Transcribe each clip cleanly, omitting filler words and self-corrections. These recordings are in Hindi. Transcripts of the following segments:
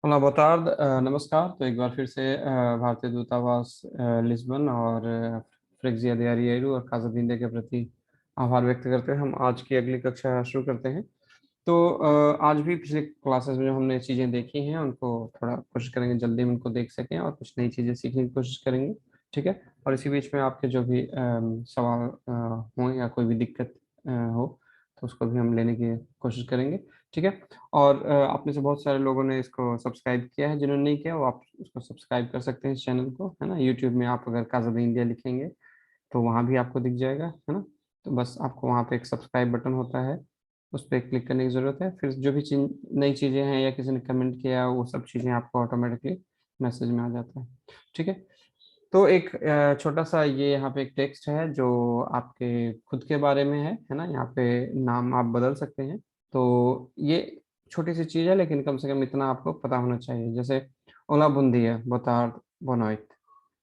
Olá, boa tarde, नमस्कार। तो एक बार फिर से भारतीय दूतावास लिस्बन और फ्रेक्सिया de Arieiro और काज़ादीन के प्रति आभार व्यक्त करते हुए हम आज की अगली कक्षा शुरू करते हैं। तो आज भी पिछले क्लासेस में जो हमने चीज़ें देखी हैं उनको थोड़ा कोशिश करेंगे जल्दी में उनको देख सकें और कुछ नई चीज़ें सीखने की कोशिश करेंगे। ठीक है। और इसी बीच में आपके जो भी सवाल हों या कोई भी दिक्कत हो तो उसको भी हम लेने की कोशिश करेंगे। ठीक है। और आप में से बहुत सारे लोगों ने इसको सब्सक्राइब किया है, जिन्होंने नहीं किया वो आप उसको सब्सक्राइब कर सकते हैं इस चैनल को, है ना। यूट्यूब में आप अगर काज़ाद इंडिया लिखेंगे तो वहाँ भी आपको दिख जाएगा, है ना। तो बस आपको वहाँ पे एक सब्सक्राइब बटन होता है, उस पर क्लिक करने की ज़रूरत है। फिर जो भी नई चीज़ें हैं या किसी ने कमेंट किया वो सब चीज़ें आपको ऑटोमेटिकली मैसेज में आ जाता है। ठीक है। तो एक छोटा सा ये यहाँ पे एक टेक्स्ट है जो आपके खुद के बारे में है ना। यहाँ पे नाम आप बदल सकते हैं। तो ये छोटी सी चीज़ है लेकिन कम से कम इतना आपको पता होना चाहिए। जैसे ओला बूंदी है बोतार्द बोनोइट।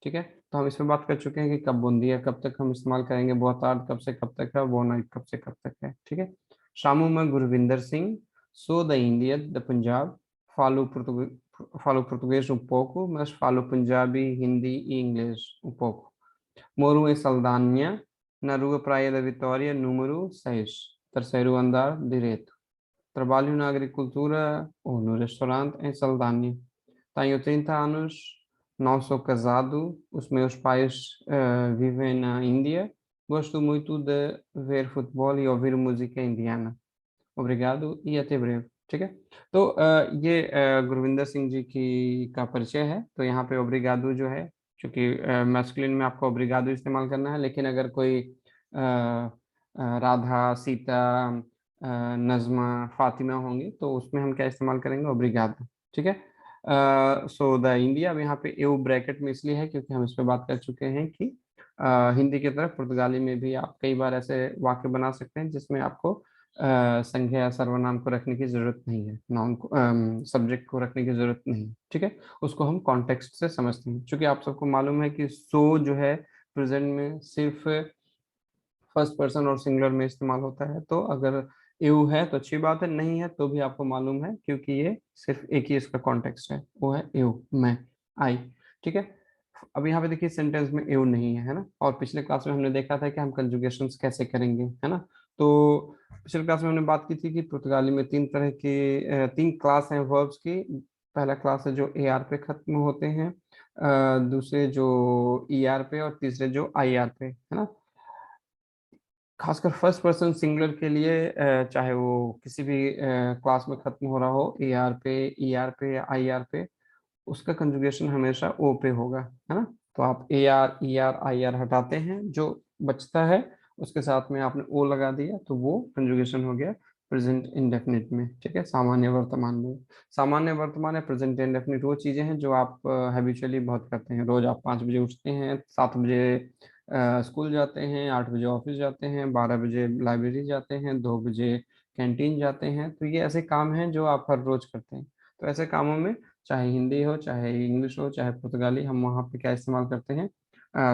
ठीक है। तो हम इस पे बात कर चुके हैं कि कब बूंदी है, कब तक हम इस्तेमाल करेंगे। बोतार्द कब से कब तक है, बोनोइट कब से कब तक है। ठीक है। शामू में Gurvinder Singh, sou da Índia, da Punjab, falo português um pouco, mas falo Punjabi, Hindi e inglês um pouco. Moro em Saldanha, na rua Praia da Vitória, número 6, terceiro andar direito. Trabalho na agricultura ou no restaurante em Saldanha. Tenho 30 anos, não sou casado, os meus pais vivem na Índia. Gosto muito de ver futebol e ouvir música indiana. Obrigado e até breve। ठीक है। तो ये गुरविंदर सिंह जी की का परिचय है। तो यहाँ पे ओब्रिगादो जो है, क्योंकि मैस्कुलिन में आपको ओब्रिगादो इस्तेमाल करना है, लेकिन अगर कोई राधा, सीता, नज़्मा, फातिमा होंगी तो उसमें हम क्या इस्तेमाल करेंगे, ओब्रिगादो। ठीक है। सो द इंडिया अब यहाँ पे एऊ ब्रैकेट में इसलिए है क्योंकि हम इस पे बात कर चुके हैं कि हिंदी की तरह पुर्तगाली में भी आप कई बार ऐसे वाक्य बना सकते हैं जिसमें आपको संज्ञा या सर्वनाम को रखने की जरूरत नहीं है, नाउन को सब्जेक्ट को रखने की जरूरत नहीं। ठीक है। उसको हम कॉन्टेक्स्ट से समझते हैं। क्योंकि आप सबको मालूम है कि सो जो है प्रेजेंट में सिर्फ फर्स्ट पर्सन और सिंगुलर में इस्तेमाल होता है। तो अगर यू है तो अच्छी बात है, नहीं है तो भी आपको मालूम है क्योंकि ये सिर्फ एक ही इसका कॉन्टेक्स्ट है, वो है यू, मैं, आई। ठीक है। अब यहाँ पे देखिए सेंटेंस में यू नहीं है ना। और पिछले क्लास में हमने देखा था कि हम कंजुगेशंस कैसे करेंगे, है ना। तो पिछले क्लास में हमने बात की थी कि पुर्तगाली में तीन तरह के तीन क्लास हैं वर्ब्स की। पहला क्लास है जो ए आर पे खत्म होते हैं, दूसरे जो ई आर पे, और तीसरे जो आई आर पे, है ना। खासकर फर्स्ट पर्सन सिंगुलर के लिए चाहे वो किसी भी क्लास में खत्म हो रहा हो, ए आर पे, ई आर पे या आई आर पे, उसका कंजुगेशन हमेशा ओ पे होगा, है ना। तो आप A R, E R, I R हटाते हैं, जो बचता है उसके साथ में आपने ओ लगा दिया तो वो कंजुगेशन हो गया प्रेजेंट इंडेफिनिट में। ठीक है। सामान्य वर्तमान में। सामान्य वर्तमान या प्रेजेंट इंडेफिनिट वो चीजें हैं जो आप हैबिचुअली बहुत करते हैं। रोज आप 5 बजे उठते हैं, 7 बजे स्कूल जाते हैं, 8 बजे ऑफिस जाते हैं, 12 बजे लाइब्रेरी जाते हैं, 2 बजे कैंटीन जाते हैं। तो ये ऐसे काम हैं जो आप हर रोज करते हैं। तो ऐसे कामों में चाहे हिंदी हो, चाहे इंग्लिश हो, चाहे पुर्तगाली, हम वहाँ पे क्या इस्तेमाल करते हैं,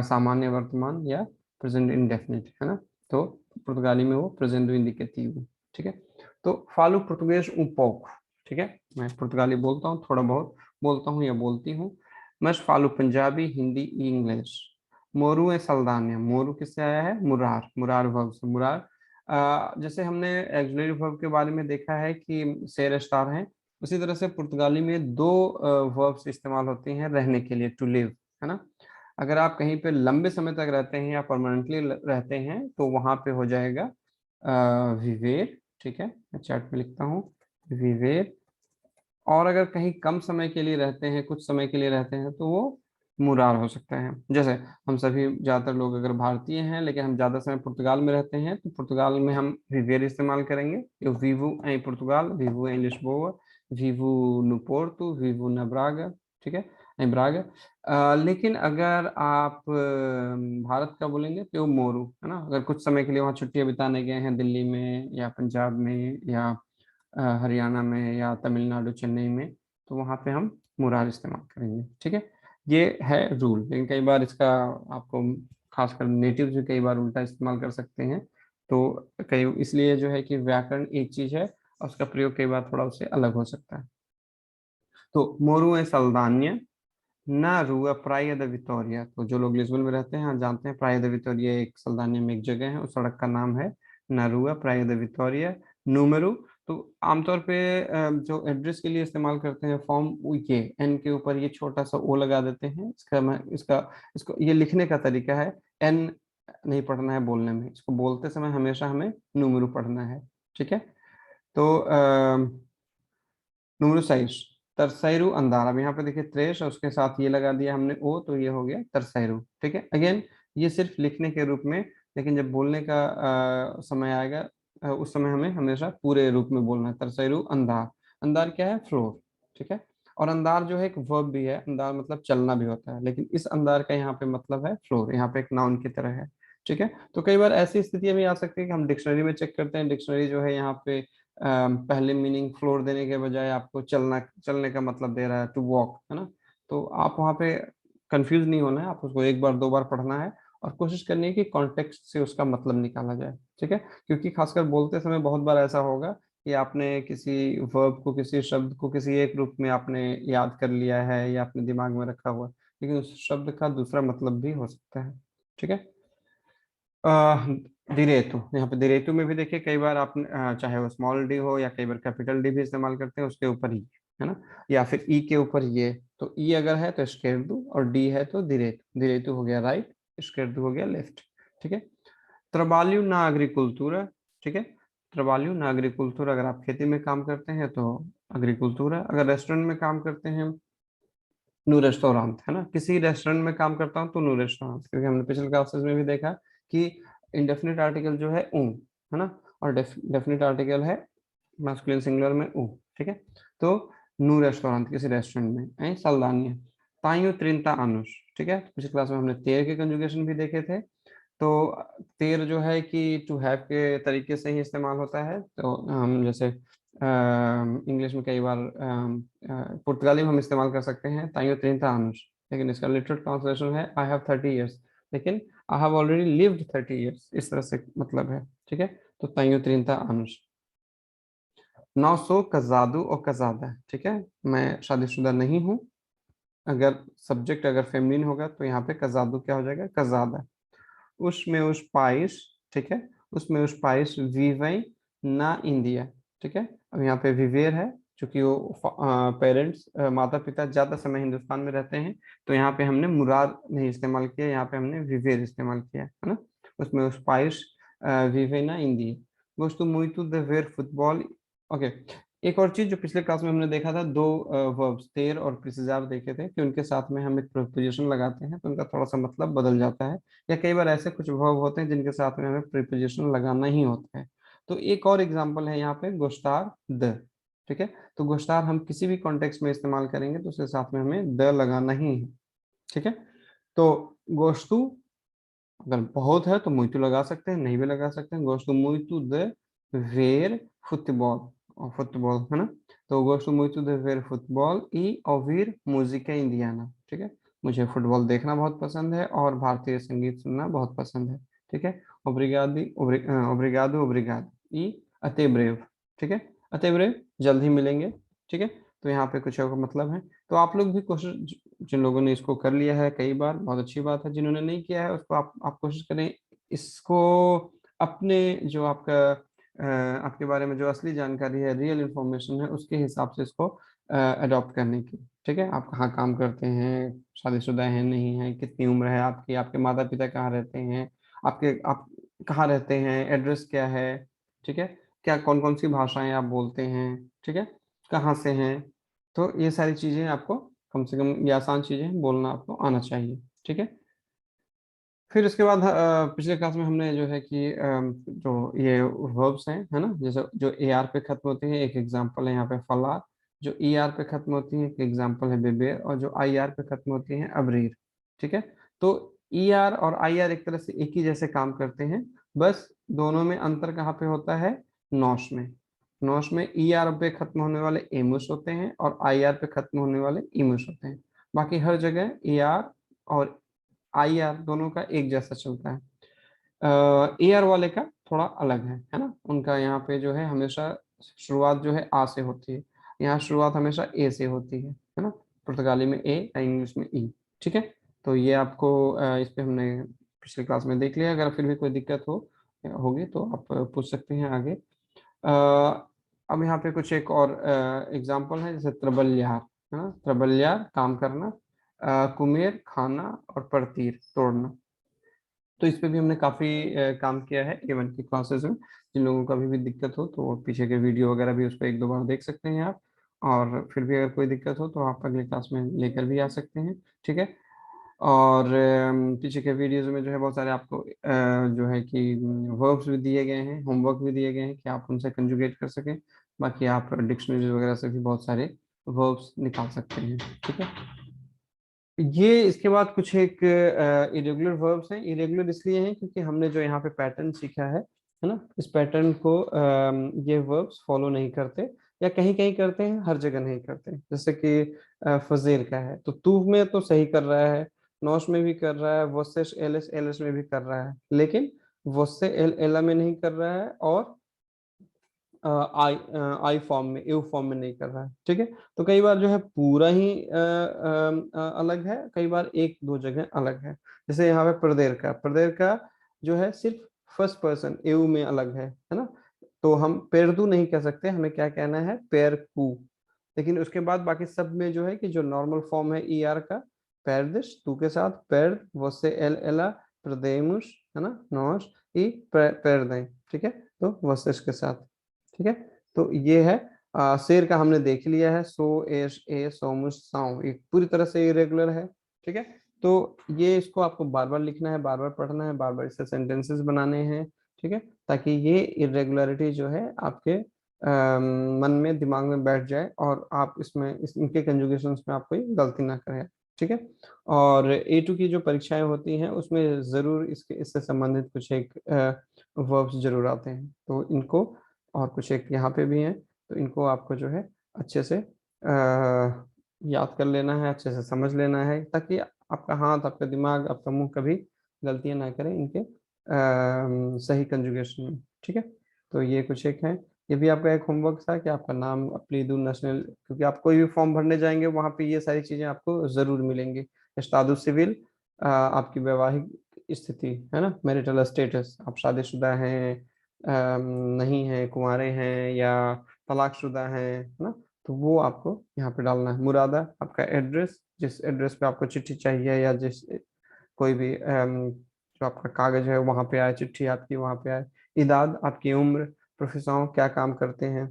सामान्य वर्तमान या प्रेजेंट इंडेफिनिट, है ना। तो पुर्तगाली में वो प्रेजेंट इंडिकेटिव। ठीक है। तो फालू पुर्तुगेज पोको। ठीक है। मैं पुर्तगाली बोलता हूँ, थोड़ा बहुत बोलता हूँ या बोलती हूँ। मैं फालू पंजाबी, हिंदी, इंग्लिश। मोरू है सल्दानिया। मोरू किससे आया है, मुरार, मुरार वर्ब से। मुरार जैसे हमने एक्सिलरी वर्ब के बारे में देखा है कि सेर स्टार है, उसी तरह से पुर्तगाली में दो वर्ब्स इस्तेमाल होते हैं रहने के लिए, टू लिव, है ना। अगर आप कहीं पे लंबे समय तक रहते हैं या परमानेंटली रहते हैं तो वहां पे हो जाएगा विवेर। ठीक है। मैं चैट में लिखता हूँ, विवेर। और अगर कहीं कम समय के लिए रहते हैं, कुछ समय के लिए रहते हैं, तो वो मुरार हो सकता है। जैसे हम सभी ज्यादातर लोग अगर भारतीय हैं लेकिन हम ज्यादा समय पुर्तगाल में रहते हैं तो पुर्तगाल में हम विवेर इस्तेमाल करेंगे। Eu vivo em Portugal, vivo em Lisboa, vivo no Porto, vivo na Braga। ठीक है, em Braga। लेकिन अगर आप भारत का बोलेंगे तो मोरू, है ना। अगर कुछ समय के लिए वहाँ छुट्टियां बिताने गए हैं दिल्ली में या पंजाब में या हरियाणा में या तमिलनाडु, चेन्नई में, तो वहाँ पे हम मुरार इस्तेमाल करेंगे। ठीक है। ये है रूल, लेकिन कई बार इसका आपको खासकर नेटिव भी कई बार उल्टा इस्तेमाल कर सकते हैं। तो कई इसलिए जो है कि व्याकरण एक चीज है और उसका प्रयोग कई बार थोड़ा उससे अलग हो सकता है। तो मोरू है सल्दानिया, ना रूआ प्राया द विटोरिया। तो जो लोग लिस्बन में रहते हैं हाँ जानते हैं, प्राया द विटोरिया एक सल्दानिया में एक जगह है, उस सड़क का नाम है नारुआ प्राया द विटोरिया। नूमेरो, तो आमतौर पे जो एड्रेस के लिए इस्तेमाल करते हैं फॉर्म, वो ये एन के ऊपर ये छोटा सा ओ लगा देते हैं। इसका इसको ये लिखने का तरीका है, एन नहीं पढ़ना है बोलने में, इसको बोलते समय हमेशा हमें नूमेरो पढ़ना है। ठीक है, तो número 6 तरसैरु अंधार। अब यहाँ पे देखिए त्रेश और उसके साथ ये लगा दिया हमने ओ, तो ये हो गया तरसैरु। ठीक है, अगेन ये सिर्फ लिखने के रूप में, लेकिन जब बोलने का समय आएगा उस समय हमें हमेशा पूरे रूप में बोलना है, तरसैरु अंधार। अंधार क्या है? फ्लोर। ठीक है, और अंधार जो है एक वर्ब भी है, अंधार मतलब चलना भी होता है, लेकिन इस अंधार का यहाँ पे मतलब है फ्लोर, यहाँ पे एक नाउन की तरह है। ठीक है, तो कई बार ऐसी स्थितियां भी आ सकती है कि हम डिक्शनरी में चेक करते हैं, डिक्शनरी जो है यहाँ पे पहले मीनिंग फ्लोर देने के बजाय आपको चलना, चलने का मतलब दे रहा है, टू वॉक, है ना। तो आप वहाँ पे कंफ्यूज नहीं होना है, आप उसको एक बार दो बार पढ़ना है और कोशिश करनी है कि कॉन्टेक्स्ट से उसका मतलब निकाला जाए। ठीक है, क्योंकि खासकर बोलते समय बहुत बार ऐसा होगा कि आपने किसी वर्ब को, किसी शब्द को किसी एक रूप में आपने याद कर लिया है या अपने दिमाग में रखा हुआ है, लेकिन उस शब्द का दूसरा मतलब भी हो सकता है। ठीक है, दिरेतु, यहाँ पे दिरेतु में भी देखिए कई बार आप चाहे वो स्मॉल डी हो या कई बार कैपिटल डी भी इस्तेमाल करते हैं, उसके ऊपर ही, है ना, या फिर ई के ऊपर ये। तो ई अगर है तो स्केर्दू और डी है तो दिरेतु। दिरेतु हो गया राइट, स्केर्दू हो गया लेफ्ट। ठीक है, ट्रबाल्यू ना एग्रीकुल्टूरा। ठीक है, ट्रबाल्यू ना एग्रीकुल्टूरा, अगर आप खेती में काम करते हैं तो एग्रीकुल्टूरा, अगर रेस्टोरेंट में काम करते हैं नू रेस्टोरेंट, है ना, किसी रेस्टोरेंट में काम करता हूँ तो नू रेस्टोरेंट, क्योंकि हमने पिछले क्लासेस में भी देखा कि इंडेफिनिट आर्टिकल जो है ऊ, है ना, और डेफिनिट आर्टिकल है मास्कुलिन सिंगुलर में ऊ। ठीक है, तो नू रेस्टोरेंट किसी रेस्टोरेंट में ऐ साल्दानिया। ताइयो त्रिंता अनुष। ठीक है, पिछले क्लास में हमने तेर के कंजुगेशन भी देखे थे। तो तेर जो है कि टू हैव के तरीके से ही इस्तेमाल होता है, तो हम जैसे इंग्लिश में कई बार पुर्तगाली में हम इस्तेमाल कर सकते हैं ताइयो त्रिंता anos, लेकिन इसका लिटरल ट्रांसलेशन है आई हैव 30 years, लेकिन I have already lived 30 years, इस तरह से मतलब है। ठीक है, तो ताइयो त्रिंता anos। 900 कजादू और कजादा। ठीक है, मैं शादीशुदा नहीं हूँ, अगर सब्जेक्ट अगर फेमिनिन होगा तो यहाँ पे कजादू क्या हो जाएगा? कजादा। उसमें उस पाइस। ठीक है, उसमें उस पाइस विवई ना इंडिया। ठीक है, अब यहाँ पे विवेर है, चूंकि वो पेरेंट्स माता पिता ज्यादा समय हिंदुस्तान में रहते हैं, तो यहाँ पे हमने मुराद नहीं इस्तेमाल किया, यहाँ पे हमने विवेर इस्तेमाल किया, है ना। उसमें उस पाइस विवे ना इंडिया। गोस्तु मुइतु द वेर फुटबॉल। ओके, एक और चीज जो पिछले क्लास में हमने देखा था, दो वर्ब्स तेर और प्रिसिजार देखे थे कि उनके साथ में हम एक प्रीपोजिशन लगाते हैं तो उनका थोड़ा सा मतलब बदल जाता है, या कई बार ऐसे कुछ वर्ब होते हैं जिनके साथ में हमें प्रीपोजिशन लगाना ही होता है। तो एक और एग्जांपल है यहाँ पे गोश्तार द। ठीक है, तो गोश्तार हम किसी भी कॉन्टेक्स्ट में इस्तेमाल करेंगे तो उसके साथ में हमें द लगाना ही है। ठीक है, तो गोश्तु अगर बहुत है तो मुइतु लगा सकते हैं, नहीं भी लगा सकते हैं। गोश्तु मुइतु द वेर फुटबॉल, और फुटबॉल, है ना, तो गोश्तु मुइतु द वेर फुटबॉल ई ओविर म्यूजिका इंडियाना। ठीक है, मुझे फुटबॉल देखना बहुत पसंद है और भारतीय संगीत सुनना बहुत पसंद है। ठीक है, ओब्रिगादी ओब्रिगादो ओब्रिगाद ई अते ब्रेव। ठीक है, अते ब्रेव, जल्द ही मिलेंगे। ठीक है, तो यहाँ पे कुछ और मतलब है। तो आप लोग भी कोशिश, जिन लोगों ने इसको कर लिया है कई बार बहुत अच्छी बात है, जिन्होंने नहीं किया है उसको आप कोशिश करें इसको अपने जो आपका आपके बारे में जो असली जानकारी है, रियल इंफॉर्मेशन है, उसके हिसाब से इसको अडॉप्ट करने की। ठीक है, आप कहाँ काम करते हैं, शादीशुदा हैं नहीं हैं, कितनी उम्र है आपकी, आपके माता पिता कहाँ रहते हैं, आप कहाँ रहते हैं, एड्रेस क्या है। ठीक है, क्या कौन कौन सी भाषाएं आप बोलते हैं। ठीक है, कहाँ से हैं, तो ये सारी चीजें आपको कम से कम, ये आसान चीजें बोलना आपको आना चाहिए। ठीक है, फिर इसके बाद पिछले क्लास में हमने जो है कि जो ये वर्ब्स हैं, है ना, जैसे जो ए आर पे खत्म होते हैं, एक एग्जांपल है यहाँ पे फला। जो ई आर पे खत्म होती है एक एग्जांपल है बेबेर, और जो आई आर पे खत्म होती है अबरीर। ठीक है, तो ई आर और आई आर एक तरह से एक ही जैसे काम करते हैं, बस दोनों में अंतर कहाँ पे होता है? नॉश में। नॉश में ई आर पे खत्म होने वाले एमुस होते हैं और आई आर पे खत्म होने वाले इमुस होते हैं। बाकी हर जगह ए आर और आई आर दोनों का एक जैसा चलता है। ए आर वाले का थोड़ा अलग है ना, उनका यहाँ पे जो है हमेशा शुरुआत जो है आ से होती है। यहाँ शुरुआत हमेशा ए से होती है ना, पुर्तगाली में ए या इंग्लिश में ई। ठीक है, तो ये आपको इस पे हमने पिछली क्लास में देख लिया। अगर फिर भी कोई दिक्कत होगी तो आप पूछ सकते हैं आगे। अब यहाँ पे कुछ एक और एग्जाम्पल है, जैसे त्रबल्यार, है ना, त्रबल्यार काम करना, कुमेर खाना, और परतीर तोड़ना। तो इस पे भी हमने काफी काम किया है A1 की क्लासेस में। जिन लोगों को अभी भी दिक्कत हो तो पीछे के वीडियो वगैरह भी उस पर एक दो बार देख सकते हैं आप। और फिर भी अगर कोई दिक्कत हो तो आप अगली क्लास में लेकर भी आ सकते हैं। ठीक है, और पीछे के वीडियोज में जो है बहुत सारे आपको जो है कि वर्ब्स भी दिए गए हैं, होमवर्क भी दिए गए हैं कि आप उनसे कंजुगेट कर सकें। बाकी आप डिक्शनरीज वगैरह से भी बहुत सारे वर्ब्स निकाल सकते हैं। ठीक है, ये इसके बाद कुछ एक इरेगुलर वर्ब्स हैं। इरेगुलर इसलिए हैं क्योंकि हमने जो यहाँ पे पैटर्न सीखा है ना, इस पैटर्न को ये वर्ब्स फॉलो नहीं करते, या कहीं कहीं करते हैं, हर जगह नहीं करते। जैसे कि फजीर का है तो तू में तो सही कर रहा है, नौश में भी कर रहा है, वस्सेश एलएस एलएस में भी कर रहा है, लेकिन वस्से एल एला में नहीं कर रहा है, और आई आई फॉर्म में, यू फॉर्म में नहीं कर रहा है। ठीक है, तो कई बार जो है पूरा ही अलग है, कई बार एक दो जगह अलग है। जैसे यहाँ पे प्रदेर का जो है सिर्फ फर्स्ट पर्सन एऊ में अलग है ना। तो हम पेरदू नहीं कह सकते, हमें क्या कहना है, पेरकू। लेकिन उसके बाद बाकी सब में जो है कि जो नॉर्मल फॉर्म है ई आर का, पैरदिश तू के साथ, पैर वसे एल एला, प्रदेमुश, है ना, नौश ई पैरदें। ठीक है, तो वशिष के साथ। ठीक है, तो ये है शेर का हमने देख लिया है, सो एश ए सोमुश साउ, ये पूरी तरह से इरेगुलर है। ठीक है, तो ये इसको आपको बार बार लिखना है, बार बार पढ़ना है, बार बार इससे सेंटेंसेस बनाने हैं। ठीक है, ताकि ये इरेगुलरिटी जो है आपके मन में, दिमाग में बैठ जाए, और आप इनके कंजुगेशन में आप कोई गलती ना करें। ठीक है, और A2 की जो परीक्षाएं होती हैं उसमें जरूर इससे संबंधित कुछ एक वर्ब्स जरूर आते हैं, तो इनको, और कुछ एक यहाँ पे भी हैं, तो इनको आपको जो है अच्छे से याद कर लेना है, अच्छे से समझ लेना है, ताकि आपका हाथ, आपका दिमाग, आपका मुंह कभी गलतियां ना करें इनके सही कंजुगेशन में। ठीक है, तो ये कुछ एक है। ये भी आपका एक होमवर्क था कि आपका नाम, अप्लीदु, नेशनल, क्योंकि आप कोई भी फॉर्म भरने जाएंगे वहाँ पे ये सारी चीजें आपको जरूर मिलेंगी। स्टादु सिविल, आपकी वैवाहिक स्थिति, है ना, मैरिटल स्टेटस, आप शादीशुदा हैं, नहीं है, कुंवारे हैं, या तलाकशुदा हैं, है ना, तो वो आपको यहाँ पे डालना है। मुरादा, आपका एड्रेस, जिस एड्रेस पे आपको चिट्ठी चाहिए, या जिस कोई भी जो आपका कागज है वहाँ पे आए, चिट्ठी आपकी वहाँ पे आए। इदाद, आपकी उम्र, प्रोफेशन, क्या काम करते हैं।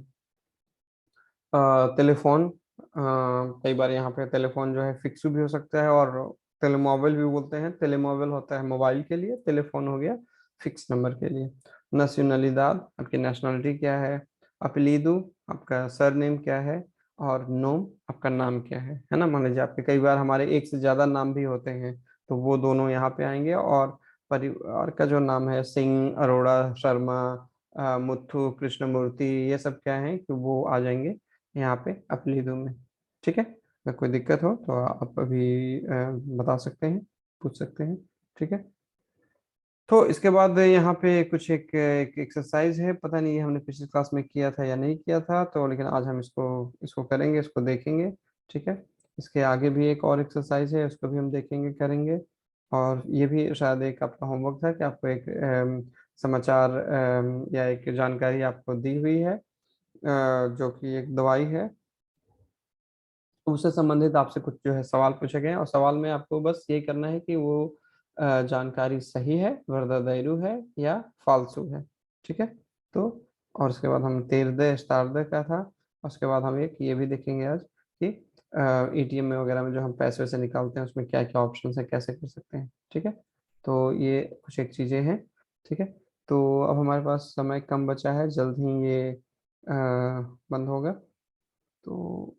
टेलीफोन, कई बार यहाँ पे टेलीफोन जो है फिक्स भी हो सकता है, और टेलीमोबाइल भी बोलते हैं। टेलीमोबाइल होता है मोबाइल के लिए, टेलीफोन हो गया फिक्स नंबर के लिए। नेशनलिदाद, आपकी नेशनलिटी क्या है। अपलीदू, आपका सरनेम क्या है। और नोम, आपका नाम क्या है ना। मान लीजिए आपके कई बार हमारे एक से ज्यादा नाम भी होते हैं, तो वो दोनों यहाँ पे आएंगे। और परिवार का जो नाम है, सिंह, अरोड़ा, शर्मा, मुथु, कृष्णमूर्ति, ये सब क्या है कि वो आ जाएंगे यहाँ पे अपलीदू में। ठीक है, अगर कोई दिक्कत हो तो आप अभी बता सकते हैं, पूछ सकते हैं। ठीक है, तो इसके बाद यहाँ पे कुछ एक एक्सरसाइज है, पता नहीं ये हमने पिछली क्लास में किया था या नहीं किया था, तो लेकिन आज हम इसको इसको करेंगे, इसको देखेंगे। ठीक है, इसके आगे भी एक और एक्सरसाइज है, उसको भी हम देखेंगे, करेंगे। और ये भी शायद एक आपका होमवर्क था कि आपको एक समाचार या एक जानकारी आपको दी हुई है, जो कि एक दवाई है, उससे संबंधित आपसे कुछ जो है सवाल पूछे गए हैं, और सवाल में आपको बस ये करना है कि वो जानकारी सही है, वर्दादायरू है, या फालतू है। ठीक है, तो और उसके बाद हम तेरदे स्टारदे का था। उसके बाद हम एक ये भी देखेंगे आज कि एटीएम में वगैरह में जो हम पैसे वैसे निकालते हैं उसमें क्या क्या ऑप्शन है, कैसे कर सकते हैं। ठीक है, तो ये कुछ एक चीज़ें हैं। ठीक है, तो अब हमारे पास समय कम बचा है, जल्द ही ये बंद होगा। तो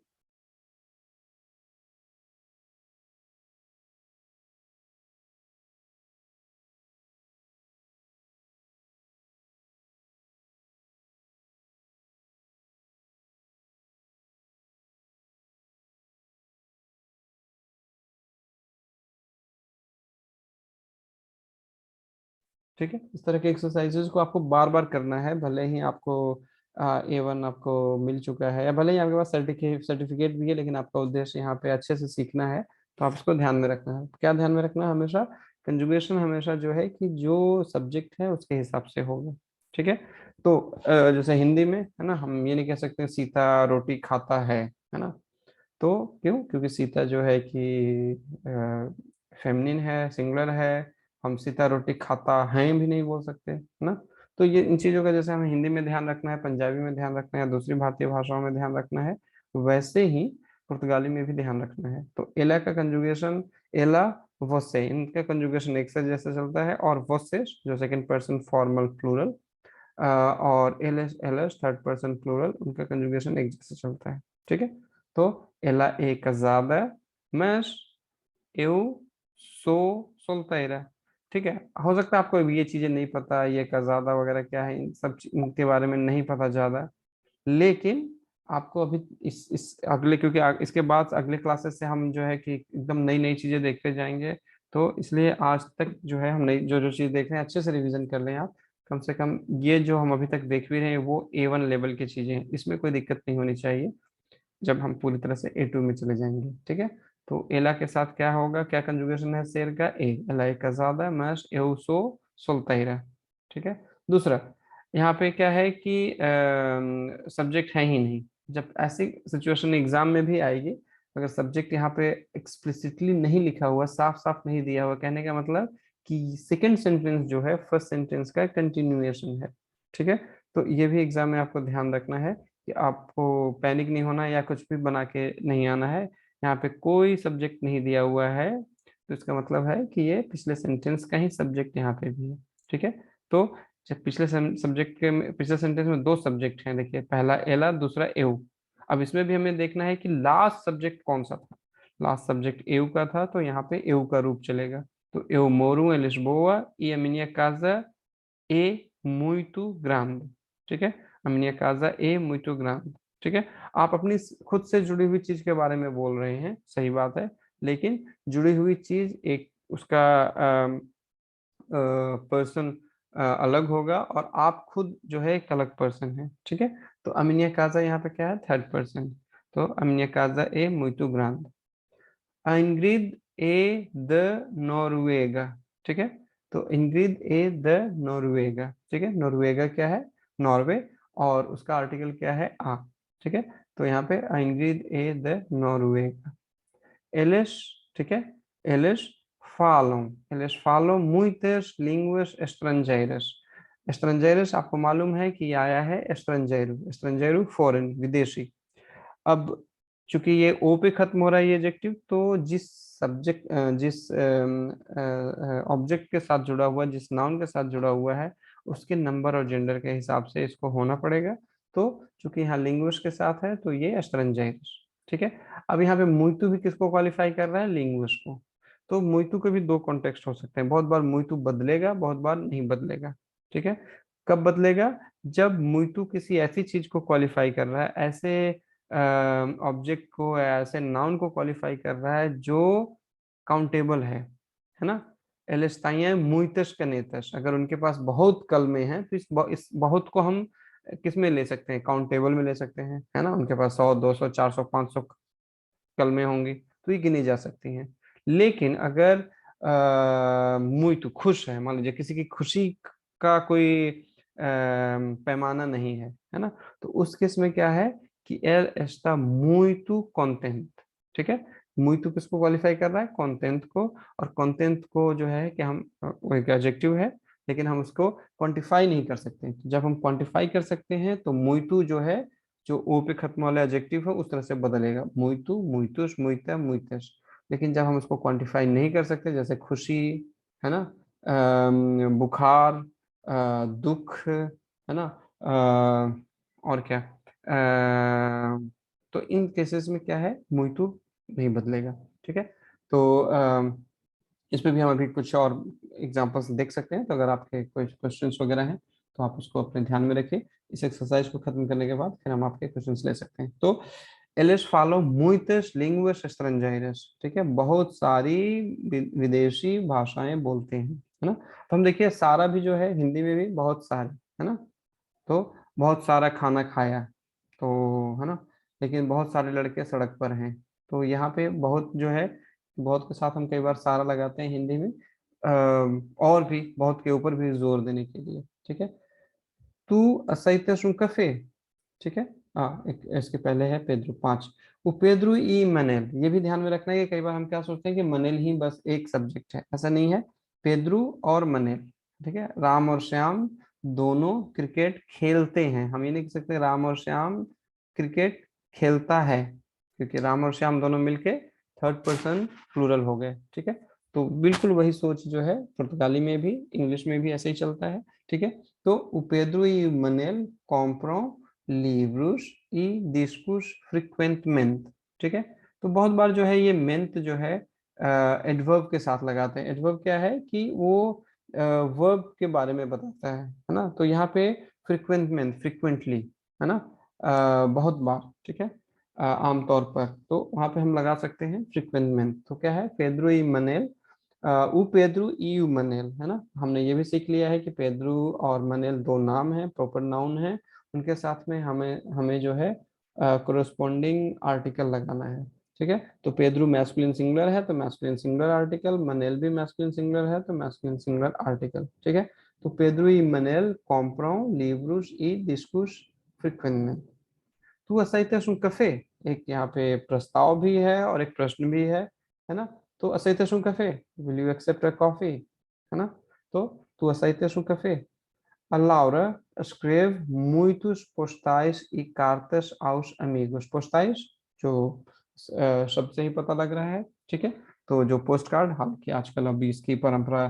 ठीक है, इस तरह के एक्सरसाइजेज को आपको बार बार करना है, भले ही आपको A1 आपको मिल चुका है, या भले ही आपके पास सर्टिफिकेट भी है, लेकिन आपका उद्देश्य यहाँ पे अच्छे से सीखना है, तो आप इसको ध्यान में रखना है। क्या ध्यान में रखना है? हमेशा कंजुगेशन हमेशा जो है कि जो सब्जेक्ट है उसके हिसाब से होगा, ठीक है। तो जैसे हिंदी में है ना, हम ये नहीं कह सकते सीता रोटी खाता है ना। तो क्यों? क्योंकि सीता जो है कि फेमिनिन है, सिंगुलर है। हम सीता रोटी खाता हैं भी नहीं बोल सकते, है ना। तो ये इन चीजों का जैसे हमें हिंदी में ध्यान रखना है, पंजाबी में ध्यान रखना है, दूसरी भारतीय भाषाओं में ध्यान रखना है, वैसे ही पुर्तगाली में भी ध्यान रखना है। तो एला का कंजुगेशन, एला वोसे, इनका कंजुगेशन एक से जैसे चलता है, और वोसेस जो सेकंड पर्सन फॉर्मल प्लूरल, और एलएस एलएस थर्ड पर्सन प्लूरल, उनका कंजुगेशन एक जैसे चलता है, ठीक है। तो एला ए casada, mas eu sou solteira, ठीक है। हो सकता है आपको ये चीजें नहीं पता, ये casada वगैरह क्या है, इन सब इनके बारे में नहीं पता ज्यादा, लेकिन आपको अभी इस अगले, क्योंकि इसके बाद अगले क्लासेस से हम जो है कि एकदम नई नई चीजें देखते जाएंगे, तो इसलिए आज तक जो है हम नई जो जो चीज देख रहे हैं अच्छे से रिवीजन कर लें आप। कम से कम ये जो हम अभी तक देख भी रहे हैं वो A1 लेवल की चीजें हैं, इसमें कोई दिक्कत नहीं होनी चाहिए जब हम पूरी तरह से A2 में चले जाएंगे, ठीक है। तो एला के साथ क्या होगा, क्या कंजुगेशन है शेर का? ए एला का ज्यादा मैश एउसो सोल्ताइरा, ठीक है। दूसरा, यहाँ पे क्या है कि सब्जेक्ट है ही नहीं। जब ऐसी सिचुएशन एग्जाम में भी आएगी, अगर सब्जेक्ट यहाँ पे एक्सप्लिसिटली नहीं लिखा हुआ, साफ साफ नहीं दिया हुआ, कहने का मतलब कि सेकंड सेंटेंस जो है फर्स्ट सेंटेंस का कंटिन्यूएशन है, ठीक है। तो ये भी एग्जाम में आपको ध्यान रखना है कि आपको पैनिक नहीं होना या कुछ भी बना के नहीं आना है। यहाँ पे कोई सब्जेक्ट नहीं दिया हुआ है, तो इसका मतलब है कि ये पिछले सेंटेंस का ही सब्जेक्ट यहाँ पे भी है, ठीक है। तो जब पिछले सेंटेंस में दो सब्जेक्ट हैं, देखिए पहला एला, दूसरा एउ। अब इसमें भी हमें देखना है कि लास्ट सब्जेक्ट कौन सा था। लास्ट सब्जेक्ट एउ का था, तो यहाँ पे एउ का रूप चलेगा। तो eu moro em Lisboa e a minha casa é muito grande, ठीक है। a minha casa é muito grande, ठीक है। आप अपनी खुद से जुड़ी हुई चीज के बारे में बोल रहे हैं, सही बात है, लेकिन जुड़ी हुई चीज एक उसका पर्सन अलग होगा, और आप खुद जो है एक अलग पर्सन है, ठीक है। तो अमिनिया काजा यहाँ पे क्या है? Third person. तो अमिनिया काजा ए muito grande, इंग्रिड ए द नॉर्वेगा, ठीक है। तो इंग्रिड ए द नॉर्वेगा, ठीक है। नॉर्वेगा क्या है? नॉर्वे, और उसका आर्टिकल क्या है? आ, ठीक है। तो यहाँ पे इंग्रिड ए द नॉर्वेगा, एलिस, ठीक है। एलिस फालो muitas línguas estrangeiras। estrangeiras आपको मालूम है कि आया है एस्ट्रेंजेरू, एस्ट्रेंजेरू फॉरेन, विदेशी। अब चूंकि ये ओ पे खत्म हो रहा है ये एडजेक्टिव, तो जिस ऑब्जेक्ट के साथ जुड़ा हुआ, जिस नाउन के साथ जुड़ा हुआ है, उसके नंबर और जेंडर के हिसाब से इसको होना पड़ेगा। तो चूंकि यहाँ लिंग्विस्ट के साथ है, तो ये एस्ट्रेंजाइरस, ठीक है। अब यहाँ पे मुइतु भी किसको क्वालिफाई कर रहा है? लिंग्विस्ट को। तो मुइतु के भी दो कॉन्टेक्स्ट हो सकते हैं, बहुत बार मुइतु बदलेगा, बहुत बार नहीं बदलेगा, ठीक है। कब बदलेगा? जब मुइतु किसी ऐसी चीज को क्वालिफाई कर रहा है, ऐसे ऑब्जेक्ट को, ऐसे नाउन को क्वालिफाई कर रहा है जो काउंटेबल है ना। एलेस्ताइयां मुइतस कनेतस, अगर उनके पास बहुत कलमे हैं, तो इस बहुत को हम किस में ले सकते हैं? काउंटेबल में ले सकते हैं, है ना। उनके पास 100, 200, 400, 500 कलमे होंगी, तो ये गिनी जा सकती हैं। लेकिन अगर मुइतु खुश है, मान लीजिए किसी की खुशी का कोई पैमाना नहीं है ना, तो उस केस में क्या है कि एल एस्टा मुइतु कॉन्टेंट, ठीक है। मुइतु किसको क्वालिफाई कर रहा है? कॉन्टेंट को। और कॉन्टेंट को जो है कि हम वो एक एडजेक्टिव है, लेकिन हम उसको क्वांटिफाई नहीं कर सकते। तो जब हम क्वांटिफाई कर सकते हैं, तो मुइतु जो है, जो ओ पे खत्म वाला एडजेक्टिव है, उस तरह से बदलेगा, मुइतु, मुइतुस, मुइता, मुइतस। लेकिन जब हम उसको क्वांटिफाई नहीं कर सकते, जैसे खुशी, है ना, बुखार, दुख, है ना, और क्या, तो इन केसेस में क्या है? मुइतु नहीं बदलेगा, ठीक है। तो इस पे भी हम अभी कुछ और एग्जांपल्स देख सकते हैं। तो अगर आपके कोई क्वेश्चंस वगैरह हैं, तो आप उसको अपने ध्यान में रखिए। इस एक्सरसाइज को खत्म करने के बाद फिर हम आपके क्वेश्चंस ले सकते हैं। तो eles falam muitas línguas estrangeiras, ठीक है। बहुत सारी विदेशी भाषाएं बोलते हैं, है ना। तो हम देखिए सारा भी जो है हिंदी में भी बहुत सारे, है ना। तो बहुत सारा खाना खाया, तो है ना, लेकिन बहुत सारे लड़के सड़क पर हैं। तो यहाँ पे बहुत जो है, बहुत के साथ हम कई बार सारा लगाते हैं हिंदी में, और भी बहुत के ऊपर भी जोर देने के लिए, ठीक है। तू aceitas um café, ठीक है। हाँ, एक इसके पहले है पेद्रो, 5। वो पेद्रो ई मनेल, ये भी ध्यान में रखना है कि कई बार हम क्या सोचते हैं कि मनेल ही बस एक सब्जेक्ट है, ऐसा नहीं है। पेद्रो और मनेल, ठीक है। राम और श्याम दोनों क्रिकेट खेलते हैं, हम ये नहीं कह सकते राम और श्याम क्रिकेट खेलता है, क्योंकि राम और श्याम दोनों मिलके थर्ड पर्सन प्लूरल हो गए, ठीक है। तो बिल्कुल वही सोच जो है पुर्तगाली में भी, इंग्लिश में भी ऐसे ही चलता है, ठीक है। तो o Pedro e o Manel compram livros e discos frequentemente, ठीक है। तो बहुत बार जो है ये मेंथ जो है एडवर्ब के साथ लगाते हैं। एडवर्ब क्या है कि वो वर्ब के बारे में बताता है ना। तो यहाँ पे फ्रिक्वेंटमेंट, फ्रिक्वेंटली, है ना, बहुत बार, ठीक है, आमतौर पर, तो वहां पे हम लगा सकते हैं फ्रिक्वेंटमेंट। तो क्या है, पेद्रो ई मनेल, उ पेद्रू ई मनेल, है ना। हमने ये भी सीख लिया है कि पेद्रू और मनेल दो नाम हैं, प्रॉपर नाउन है, उनके साथ में हमें हमें जो है कोरोस्पोंडिंग आर्टिकल लगाना है, ठीक है। तो पेद्रू मैस्कुलिन सिंगुलर है तो मैस्कुलिन सिंगुलर आर्टिकल, मनेल भी मैस्कुलिन सिंगुलर है तो मैस्कुलिन सिंगुलर आर्टिकल, ठीक है। तो पेद्रू ई मनेल कॉम्प्रों लिव्रुस ई डिस्कुस फ्रीक्वेंटमेंट, तू aceitas um café, एक यहाँ पे प्रस्ताव भी है और एक प्रश्न भी है ना। तो aceitas um café, will you accept a coffee, है ना। तो tu aceitas um café. A Laura escreve muitos postais e cartas aos amigos. Postais जो शब्द से ही पता लग रहा है, ठीक है। तो जो पोस्ट कार्ड, हालांकि आजकल अभी इसकी परंपरा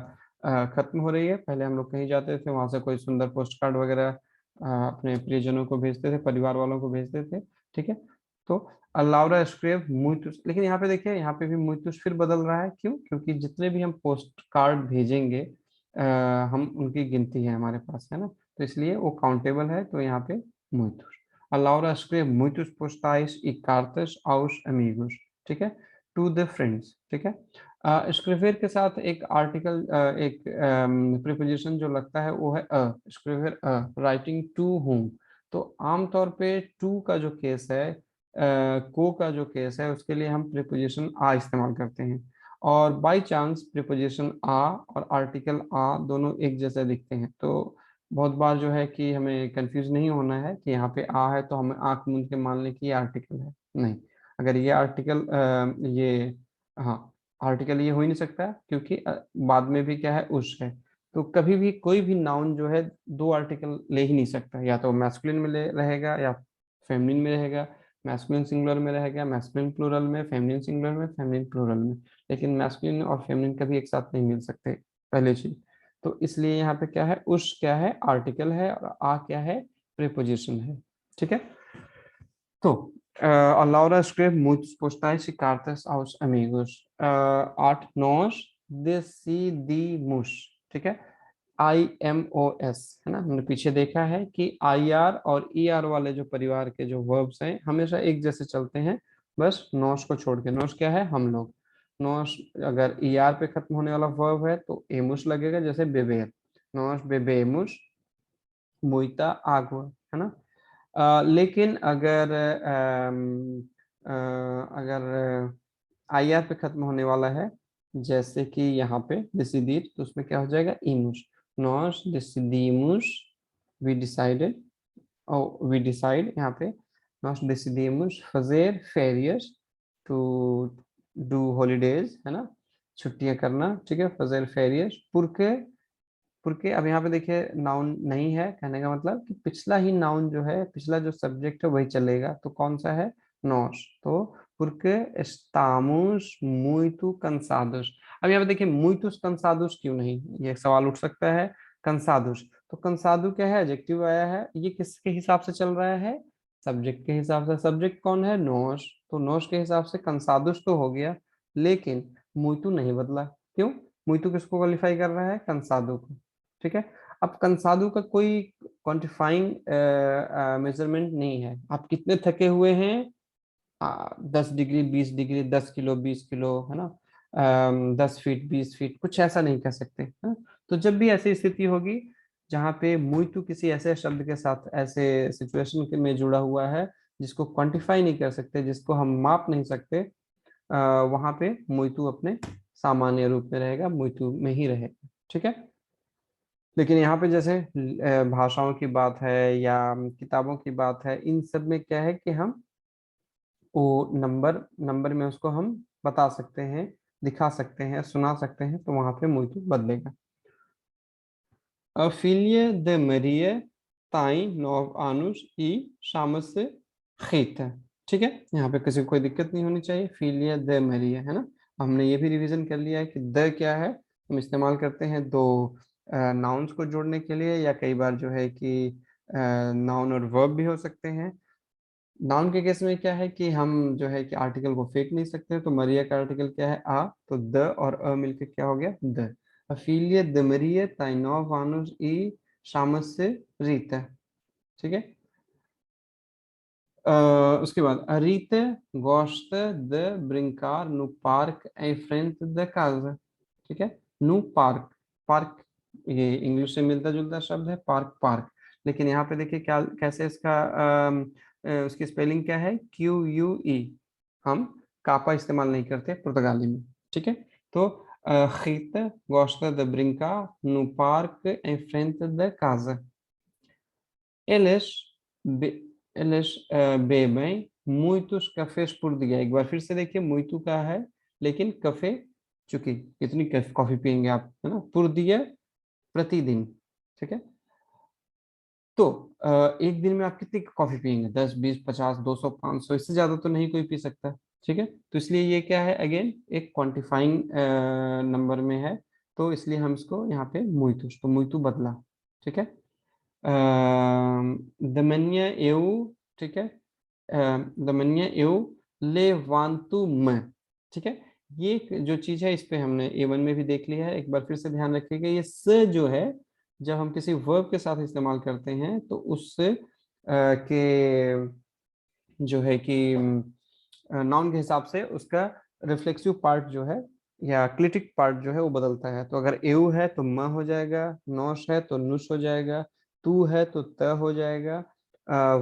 खत्म हो रही है। पहले हम लोग कहीं जाते थे, वहां से कोई सुंदर पोस्ट कार्ड वगैरह अपने प्रियजनों को भेजते थे, परिवार वालों को भेजते थे, ठीक है। तो लाउरा स्क्रेव मुइतुस, लेकिन यहाँ पे देखिए, यहाँ पे भी मुइतुस फिर बदल रहा है, क्यों? क्योंकि जितने भी हम पोस्ट कार्ड भेजेंगे हम उनकी गिनती है हमारे पास, है ना। तो इसलिए वो काउंटेबल है, तो यहाँ पे muitos. A Laura escreve muitos postais e cartas aos amigos, ठीक है, टू द फ्रेंड्स, ठीक है। स्क्रिवेर के साथ एक आर्टिकल, एक प्रीपोजिशन जो लगता है वो है अ, स्क्रिवेर अ, राइटिंग टू हुम। तो आमतौर पे टू का जो केस है, को का जो केस है, उसके लिए हम प्रीपोजिशन आ इस्तेमाल करते हैं। और बाय चांस प्रीपोजिशन आ और आर्टिकल आ दोनों एक जैसे दिखते हैं, तो बहुत बार जो है कि हमें कंफ्यूज नहीं होना है कि यहाँ पे आ है तो हमें आंख मूंद के मान लें कि ये आर्टिकल है, नहीं। अगर ये आर्टिकल, ये, हाँ, आर्टिकल ये हो ही नहीं सकता, क्योंकि बाद में भी क्या है, उस है। तो कभी भी कोई भी नाउन जो है दो आर्टिकल ले ही नहीं सकता, या तो मैस्कुलिन में रहेगा या फेमिनिन में रहेगा। मैस्कुलिन सिंगुलर में रहेगा, मैस्कुलिन प्लूरल में, फेमिनिन सिंगुलर में, फेमिनिन प्लूरल में। लेकिन मैस्कुलिन और फेमिनिन कभी एक साथ नहीं मिल सकते, पहले चीज। तो इसलिए यहाँ पे क्या है, उस क्या है, आर्टिकल है, और आ क्या है, प्रीपोजिशन है, ठीक है। तो a Laura escreve muitos postais e cartas aos amigos. 8, nós decidimos, ठीक है। IMOS, है ना, हमने पीछे देखा है कि IR और ER वाले जो परिवार के जो वर्ब्स हैं हमेशा एक जैसे चलते हैं, बस नॉस को छोड़ के। नॉस क्या है, हम लोग। नॉस अगर ER पे खत्म होने वाला वर्ब है तो एमुस लगेगा, जैसे बेबेर, नॉस बेबेमुस मुइता आगुआ, है ना। लेकिन अगर अगर IR पे खत्म होने वाला है, जैसे कि यहाँ पे डिसिडीर, तो उसमें क्या हो जाएगा, इमुस। नॉस डिसिडीमुस, वी डिसाइडेड, और वी डिसाइड यहाँ पे, नॉस डिसिडीमुस fazer férias, to do holidays, है ना, छुट्टियां करना, ठीक है, fazer férias, porque अब यहाँ पे देखिए नाउन नहीं है, कहने का मतलब कि पिछला ही नाउन जो है, पिछला जो सब्जेक्ट है वही चलेगा, तो कौन सा है, नॉस। तो porque estamos muito cansados। अब यहाँ पे देखिए muitos cansados क्यों नहीं, ये सवाल उठ सकता है। cansados, तो cansado क्या है, एडजेक्टिव आया है, ये किसके हिसाब से चल रहा है, सब्जेक्ट के हिसाब से। सब्जेक्ट कौन है, नोस, तो नोस के हिसाब से cansados तो हो गया, लेकिन muito नहीं बदला, क्यों? muito किसको क्वालिफाई कर रहा है, cansado को, ठीक है। अब कंसादू का कोई क्वांटिफाइंग मेजरमेंट नहीं है, आप कितने थके हुए हैं, 10 डिग्री, 20 डिग्री, 10 किलो, 20 किलो, है ना, 10 फीट, 20 फीट, कुछ ऐसा नहीं कह सकते, है ना? तो जब भी ऐसी स्थिति होगी जहाँ पे मुइतु किसी ऐसे शब्द के साथ, ऐसे सिचुएशन के में जुड़ा हुआ है जिसको क्वांटिफाई नहीं कर सकते, जिसको हम माप नहीं सकते, वहां पे मुइतु अपने सामान्य रूप में रहेगा, मुइतु में ही रहेगा। ठीक है। लेकिन यहाँ पे जैसे भाषाओं की बात है या किताबों की बात है, इन सब में क्या है कि हम वो नंबर नंबर में उसको हम बता सकते हैं, दिखा सकते हैं, सुना सकते हैं, तो वहां पे मुइतु बदलेगा। A filha da Maria tem 9 anos e chama-se Rita। ठीक है, यहाँ पे किसी को कोई दिक्कत नहीं होनी चाहिए। फिलिया द मरिया है ना। हमने ये भी रिवीजन कर लिया है कि द क्या है, हम इस्तेमाल करते हैं दो नाउन्स को जोड़ने के लिए, या कई बार जो है कि नाउन और वर्ब भी हो सकते हैं। नाउन के केस में क्या है कि हम जो है कि आर्टिकल को फेंक नहीं सकते, तो मरिया का आर्टिकल क्या है, आ, तो द और अ मिलके क्या हो गया, the. A filha de Maria tem 9 anos e chama-se Rita। ठीक है। उसके बाद a Rita gosta de brincar no parque em frente da casa। ठीक है। नो पार्क, पार्क ये इंग्लिश से मिलता जुलता शब्द है, पार्क पार्क। लेकिन यहाँ पे देखिए क्या, कैसे इसका उसकी स्पेलिंग क्या है, क्यू यू ई। हम कापा इस्तेमाल नहीं करते पुर्तगाली में। ठीक है। तो Rita gosta de brincar no parque em frente da casa। Eles, eles bebem muitos cafés por dia। एक बार फिर से देखिए, muito का है, लेकिन कफे, चुकी कितनी कॉफी पियेंगे आप, है ना, पुर दिया, प्रतिदिन। ठीक है। तो एक दिन में आप कितनी कॉफी पियेंगे, 10, 20, 50, 200, 500, इससे ज्यादा तो नहीं कोई पी सकता। ठीक है। तो इसलिए ये क्या है, अगेन एक क्वांटिफाइंग नंबर में है, तो इसलिए हम इसको यहाँ पे मुइतु, तो मुइतु बदला। ठीक है। दमनिया एऊ, ठीक है, दमनिया एऊ ले वांतु म। ठीक है। ये जो चीज है, इस पे हमने A1 में भी देख लिया है, एक बार फिर से ध्यान रखिएगा। ये स जो है, जब हम किसी वर्ब के साथ इस्तेमाल करते हैं तो उस के जो है कि नाउन के हिसाब से उसका रिफ्लेक्सिव पार्ट जो है या क्लिटिक पार्ट जो है वो बदलता है। तो अगर एऊ है तो म हो जाएगा, नौश है तो नुश हो जाएगा, तू है तो त हो जाएगा,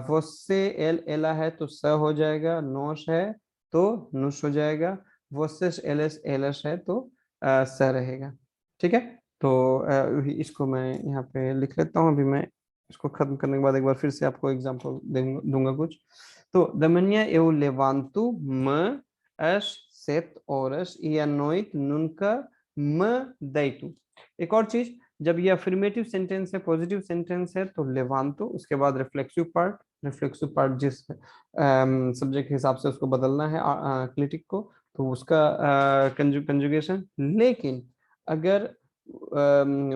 वस्से एल एला है तो स हो जाएगा, नौश है तो नुश हो जाएगा, वस्सेस एलएस एलस है तो स रहेगा। ठीक है। तो इसको मैं यहाँ पे लिख लेता हूँ। अभी मैं इसको खत्म करने के बाद एक बार फिर से आपको एग्जांपल दूंगा कुछ। तो Damanhã eu levanto, me, as, sete horas e à noite nunca me deito। एक और चीज, जब ये अफर्मेटिव सेंटेंस है, पॉजिटिव सेंटेंस है, तो लेवांतो, उसके बाद रिफ्लेक्सिव पार्ट जिस सब्जेक्ट के हिसाब से उसको बदलना है क्लिटिक को, तो उसका कंजुगेशन। लेकिन अगर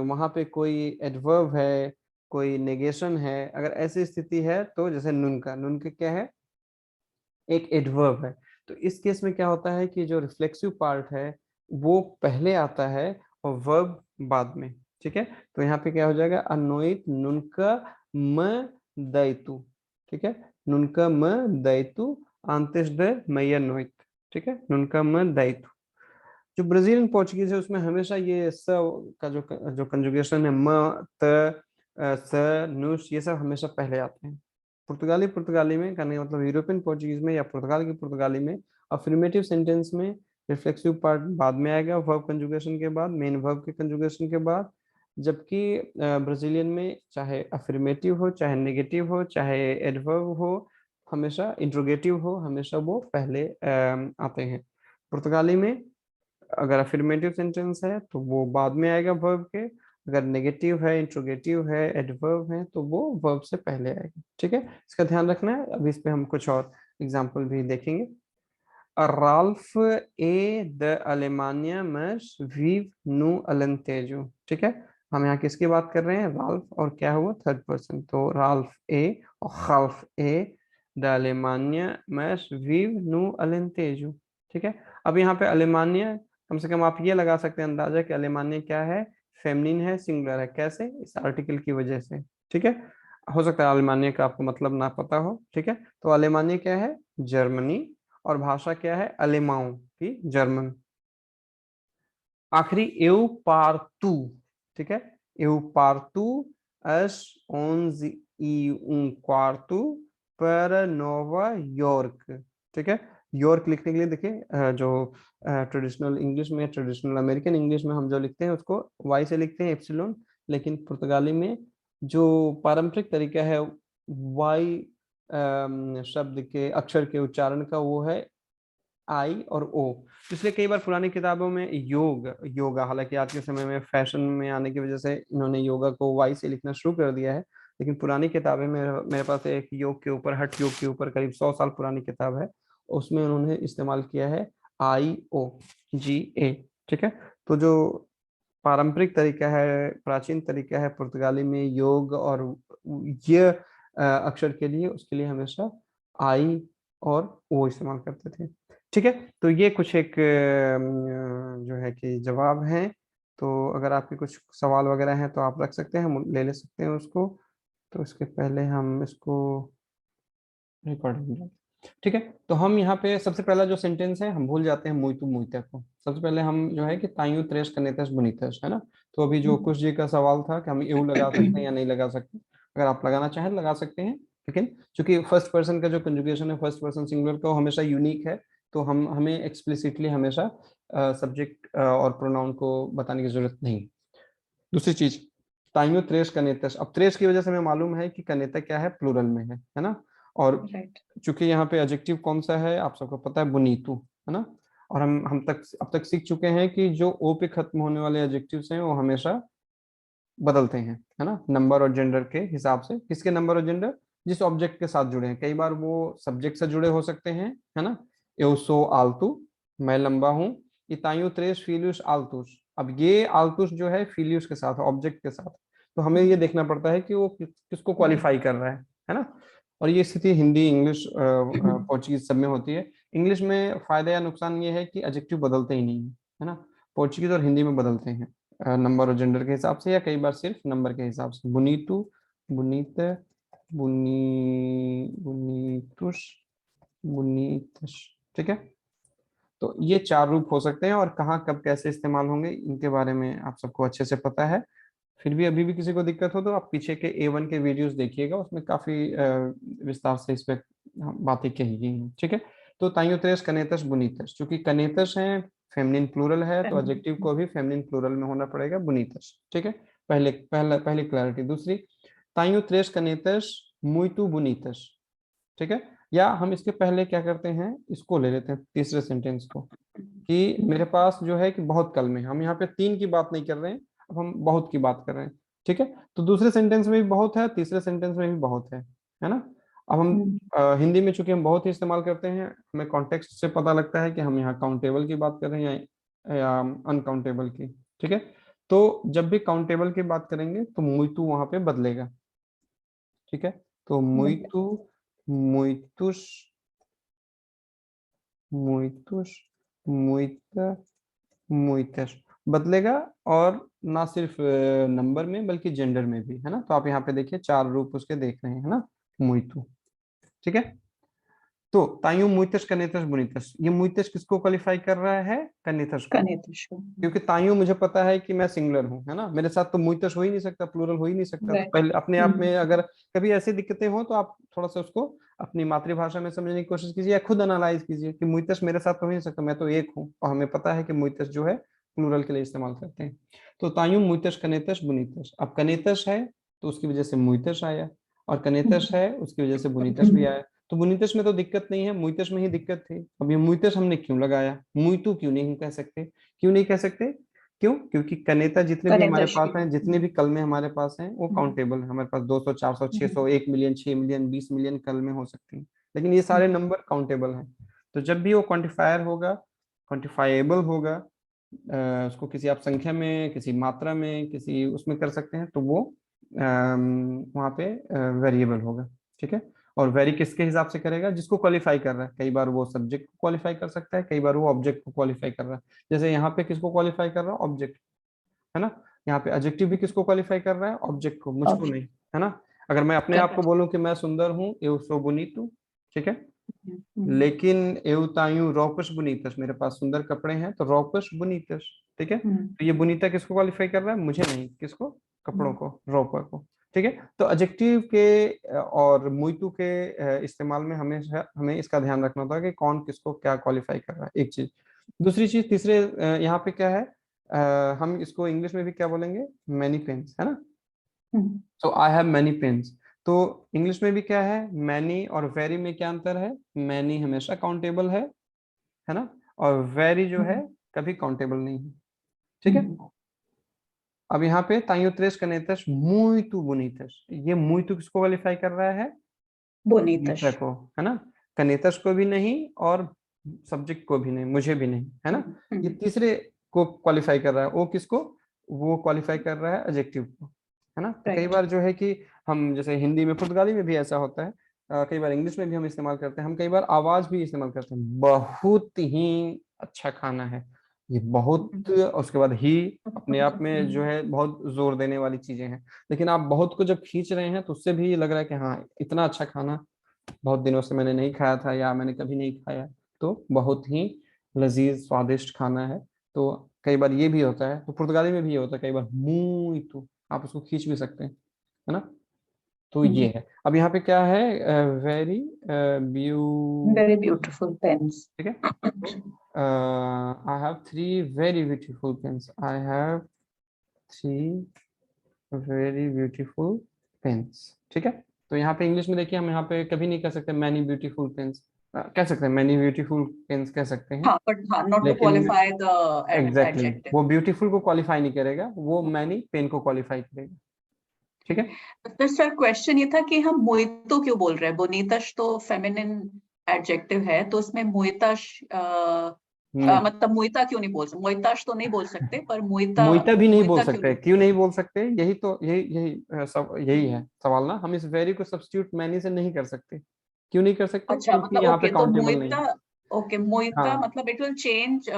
वहां पे कोई एडवर्ब है, कोई नेगेशन है, अगर ऐसी स्थिति है, तो जैसे नून का क्या है, एक एडवर्ब है, तो इस केस में क्या होता है कि जो रिफ्लेक्सिव पार्ट है वो पहले आता है और वर्ब बाद में। ठीक है। तो यहाँ पे क्या हो जाएगा, अनोइट नुनका म दैतु। ठीक है। नुनका म दैतु antes de meia-noite। ठीक है। नुनका म दैतु। जो ब्राजीलियन पोर्चुगीज है उसमें हमेशा ये स का जो कंजुगेशन है, म, त, स, नुश, ये सब हमेशा पहले आते हैं। पुर्तगाली में करने का मतलब, यूरोपियन पोर्चुगीज में या पुर्तगाल की पुर्तगाली में अफर्मेटिव सेंटेंस में रिफ्लेक्सिव पार्ट बाद में आएगा, वर्ब कंजुगेशन के बाद, मेन वर्ब के कंजुगेशन के बाद। जबकि ब्राजीलियन में चाहे अफर्मेटिव हो, चाहे नेगेटिव हो, चाहे एडवर्ब हो, हमेशा इंट्रोगेटिव हो, हमेशा वो पहले आते हैं। पुर्तगाली में अगर अफर्मेटिव सेंटेंस है तो वो बाद में आएगा वर्ब के, अगर नेगेटिव है, इंट्रोगेटिव है, एडवर्ब है, तो वो वर्ब से पहले आएगा। ठीक है। इसका ध्यान रखना है। अभी इस पे हम कुछ और एग्जांपल भी देखेंगे। Ralph é da Alemanha mas vive no Alentejo। ठीक है। हम यहाँ किसकी बात कर रहे हैं, राल्फ, और क्या हुआ, थर्ड पर्सन, तो राल्फ ए और खाल्फ ए the अलेमानिया mas vive no Alentejo। ठीक है। अब यहाँ पे अलेमानिया, कम से कम आप ये लगा सकते हैं अंदाजा कि अलेमानिया क्या है, फेमिनिन है, सिंगुलर है, कैसे, इस आर्टिकल की वजह से। ठीक है। हो सकता है अलेमानिया का आपको मतलब ना पता हो। ठीक है। तो अलेमानिया क्या है, जर्मनी, और भाषा क्या है, अलेमाऊ की जर्मन। आखिरी एउ पार तू। ठीक है। एउ पार तू às 11h15 para नोवा यॉर्क। ठीक है, यॉर्क लिखने के लिए देखिए जो ट्रेडिशनल इंग्लिश में, ट्रेडिशनल अमेरिकन इंग्लिश में हम जो लिखते हैं उसको वाई से लिखते हैं एप्सिलॉन, लेकिन पुर्तगाली में जो पारंपरिक तरीका है वाई शब्द के अक्षर के उच्चारण का वो है आई और ओ। इसलिए कई बार पुरानी किताबों में योगा, हालांकि आज के समय में फैशन में आने की वजह से इन्होंने योगा को वाई से लिखना शुरू कर दिया है, लेकिन पुरानी किताबें में मेरे पास एक योग के ऊपर, हठ योग के ऊपर करीब 100 साल पुरानी किताब है, उसमें उन्होंने इस्तेमाल किया है IOGA। ठीक है, तो जो पारंपरिक तरीका है, प्राचीन तरीका है पुर्तगाली में योग और ये अक्षर के लिए, उसके लिए हमेशा आई और ओ इस्तेमाल करते थे। ठीक है, तो ये कुछ एक जो है कि जवाब है। तो अगर आपके कुछ सवाल वगैरह हैं तो आप रख सकते हैं, हम ले सकते हैं उसको। तो इसके पहले हम इसको रिकॉर्डिंग, ठीक है। तो हम यहाँ पे सबसे पहला जो सेंटेंस है, हम भूल जाते हैं मुइतु मुइता को। सबसे पहले हम जो है कि तायु त्रेस कनेतस बुनीतस, है ना। तो अभी जो कुछ जी का सवाल था कि हम यू लगा सकते हैं या नहीं लगा सकते, अगर आप लगाना चाहें लगा सकते हैं, लेकिन चूंकि फर्स्ट पर्सन का जो कंजुगेशन है फर्स्ट पर्सन सिंगुलर का वो हमेशा यूनिक है, तो हमें एक्सप्लिसिटली हमेशा सब्जेक्ट और प्रोनाउन को बताने की जरूरत नहीं। दूसरी चीज, ताइयो त्रेस कनेतस, अब त्रेस की वजह से हमें मालूम है कि कनेता क्या है, प्लूरल में है ना। और चूंकि यहाँ पे एडजेक्टिव कौन सा है आप सबको पता है, बुनीतु, है ना। और हम तक अब तक सीख चुके हैं कि जो ओ पे खत्म होने वाले एडजेक्टिव्स हैं वो हमेशा बदलते हैं, है ना, नंबर और जेंडर के हिसाब से। किसके नंबर और जेंडर, जिस ऑब्जेक्ट के साथ जुड़े हैं। कई बार वो सब्जेक्ट से जुड़े हो सकते हैं, है ना। एउसो आल्तु, मैं लंबा हूँ। इतायु त्रेस फीलियस आल्तुस, अब ये आल्तुस जो है फीलियस के साथ, ऑब्जेक्ट के साथ, तो हमें ये देखना पड़ता है कि वो किसको क्वालिफाई कर रहा है ना। और ये स्थिति हिंदी, इंग्लिश, पोर्चुगीज सब में होती है। इंग्लिश में फायदा या नुकसान ये है कि एडजेक्टिव बदलते ही नहीं है ना। पोर्चुगीज और हिंदी में बदलते हैं नंबर और जेंडर के हिसाब से, या कई बार सिर्फ नंबर के हिसाब से। बुनीतु, बुनीत, बुनीतुस, बुनीतस। ठीक है, तो ये 4 रूप हो सकते हैं, और कहाँ कब कैसे इस्तेमाल होंगे इनके बारे में आप सबको अच्छे से पता है। फिर भी अभी भी किसी को दिक्कत हो तो आप पीछे के A1 के वीडियोस देखिएगा, उसमें काफी विस्तार से इस पे बातें कही गई हैं। ठीक है, तो ताइयो त्रेस कनेतस बुनीतस, चूंकि कनेतस है फेमिनिन प्लूरल है, तो एडजेक्टिव को भी फेमिनिन प्लूरल में होना पड़ेगा, बुनीतस। ठीक है, पहली क्लैरिटी। दूसरी, ताइयो त्रेस कनेतस मुइतु बुनीतस। ठीक है, या हम इसके पहले क्या करते हैं, इसको ले लेते हैं तीसरे सेंटेंस को, कि मेरे पास जो है कि बहुत कल में, हम यहाँ पे 3 की बात नहीं कर रहे हैं, अब हम बहुत की बात कर रहे हैं। ठीक है, तो दूसरे सेंटेंस में भी बहुत है, तीसरे सेंटेंस में भी बहुत है ना। अब हम हिंदी में चूंकि हम बहुत ही इस्तेमाल करते हैं, हमें कॉन्टेक्स्ट से पता लगता है कि हम यहाँ काउंटेबल की बात कर रहे हैं या अनकाउंटेबल की। ठीक है, तो जब भी काउंटेबल की बात करेंगे तो मुइतु वहां पे बदलेगा। ठीक है, तो मुइतु, मुइतुस, मुइतुस, मुइता, मुइतस बदलेगा। और ना सिर्फ नंबर में बल्कि जेंडर में भी, है ना। तो आप यहाँ पे देखिए 4 रूप उसके देख रहे हैं, है ना, मुइतु। ठीक है, तो तायु मुइतस कनेतस बुनीतस, ये मुइतस किसको क्वालिफाई कर रहा है, कनेतस को। क्योंकि तायु मुझे पता है कि मैं सिंगुलर हूँ, है ना, मेरे साथ तो मुइतस हो ही नहीं सकता, प्लूरल हो ही नहीं सकता। तो पहले अपने आप में अगर कभी ऐसी दिक्कतें हो तो आप थोड़ा सा उसको अपनी मातृभाषा में समझने की कोशिश कीजिए, या खुद एनालाइज कीजिए कि मुइतस मेरे साथ तो हो ही नहीं सकता, मैं तो एक हूँ। और हमें पता है कि मुइतस जो है प्लूरल के लिए इस्तेमाल करते हैं। तो तायु मुइतस कनेतस बुनीतस, अब कनेतस है तो उसकी वजह से मुइतस आया, और कनेतस है उसकी वजह से बुनीतस भी आया। तो बुनीतस में तो दिक्कत नहीं है, मुइतस में ही दिक्कत थी। अब ये मुइतस हमने क्यों लगाया, मुइतु क्यों नहीं कह सकते, क्यों नहीं कह सकते, क्यों, क्योंकि कनेता जितने भी हमारे पास हैं, जितने भी कल में हमारे पास हैं, वो काउंटेबल है। हमारे पास 200, 400, 600, 1 मिलियन, 6 मिलियन, 20 मिलियन कल में हो सकती हैं, लेकिन ये सारे नंबर काउंटेबल हैं। तो जब भी वो क्वांटिफायर होगा, क्वांटिफाइएबल होगा, उसको किसी आप संख्या में, किसी मात्रा में, किसी उसमें कर सकते हैं, तो वो वहाँ पे वेरिएबल होगा। ठीक है, और वेरी किसके हिसाब से करेगा, जिसको क्वालिफाई कर रहा है। कई बार वो सब्जेक्ट को क्वालिफाई कर सकता है, कई बार वो ऑब्जेक्ट को क्वालिफाई कर रहा है। जैसे यहाँ पे किसको क्वालिफाई कर रहा है, ऑब्जेक्ट, है ना। यहाँ पे एडजेक्टिव भी किसको क्वालिफाई कर रहा है, ऑब्जेक्ट को, मुझको नहीं, है ना। अगर मैं अपने आप को बोलूं कि मैं सुंदर हूँ, एउ सो बुनीतु, ठीक है, लेकिन एउतायु रोपस बुनीतस, मेरे पास सुंदर कपड़े हैं, तो रोपस बुनीतस। ठीक है, तो ये बुनीता किसको क्वालिफाई कर रहा है, मुझे नहीं, किसको, कपड़ों को, रोपर को। ठीक है। तो एडजेक्टिव के और मुइतु के इस्तेमाल में हमेशा हमें इसका ध्यान रखना होता है कि कौन किसको क्या क्वालिफाई कर रहा है, एक चीज। दूसरी चीज, तीसरे यहाँ पे क्या है, हम इसको इंग्लिश में भी क्या बोलेंगे, मैनी पेन्स, है ना। सो आई हैव मैनी पेन्स। तो इंग्लिश में भी क्या है, मैनी और वेरी में क्या अंतर है, मैनी हमेशा काउंटेबल है ना, और वेरी जो है कभी काउंटेबल नहीं है, ठीक है। अब यहाँ पे ताइयो त्रेस कनेतस muito bonitas, ये muito किसको क्वालिफाई कर रहा है, Bonitas. को, है ना, कनेतस को भी नहीं और सब्जेक्ट को भी नहीं, मुझे भी नहीं, है ना। ये तीसरे को क्वालिफाई कर रहा है, वो किसको, वो क्वालिफाई कर रहा है एडजेक्टिव को, है ना। तो कई Right. बार जो है कि हम जैसे हिंदी में, पुर्तगाली में भी ऐसा होता है, कई बार इंग्लिश में भी हम इस्तेमाल करते हैं, हम कई बार आवाज भी इस्तेमाल करते हैं, बहुत ही अच्छा खाना है, ये बहुत, उसके बाद ही अपने आप में जो है बहुत जोर देने वाली चीजें हैं, लेकिन आप बहुत को जब खींच रहे हैं तो उससे भी ये लग रहा है कि हाँ इतना अच्छा खाना बहुत दिनों से मैंने नहीं खाया था या मैंने कभी नहीं खाया, तो बहुत ही लजीज स्वादिष्ट खाना है। तो कई बार ये भी होता है, तो पुर्तगाली में भी ये होता है कई बार, muito, आप उसको खींच भी सकते हैं, है ना। तो ये है। अब यहाँ पे क्या है, very beau, Very beautiful pens. ठीक है। I have 3 very beautiful pens, I have 3 very beautiful pens, ठीक है। तो यहाँ पे इंग्लिश में देखिए, हम यहाँ पे कभी नहीं कह सकते मैनी ब्यूटीफुल पेन्स, कह सकते हैं मैनी ब्यूटीफुल पेन्स कह सकते हैं, हाँ, but हाँ, not to लेकिन qualify the एग्जैक्टली adjective. वो ब्यूटीफुल को क्वालिफाई नहीं करेगा, वो मैनी पेन को क्वालिफाई करेगा, ठीक है। तो सर क्वेश्चन ये था कि हम मोइतो क्यों बोल रहे हैं, बोनीतश तो फेमिनिन एडजेक्टिव है, तो उसमें मोइताश नहीं, मतलब मोइता क्यों नहीं बोल सकते, मोइताश तो नहीं बोल सकते, पर मोइता मोइता भी नहीं बोल मोइता क्यों सकते, नहीं? क्यों नहीं बोल सकते, यही तो यही है सवाल ना, हम इस वेरी को सब्स्टिट्यूट मैनी से नहीं कर सकते, क्यों नहीं कर सकते, अच्छा, क्योंकि मतलब यहाँ पे ओके, तो काउंटेबल नहीं मोइता, है। ओके मोइता हाँ मतलब इट विल चेंज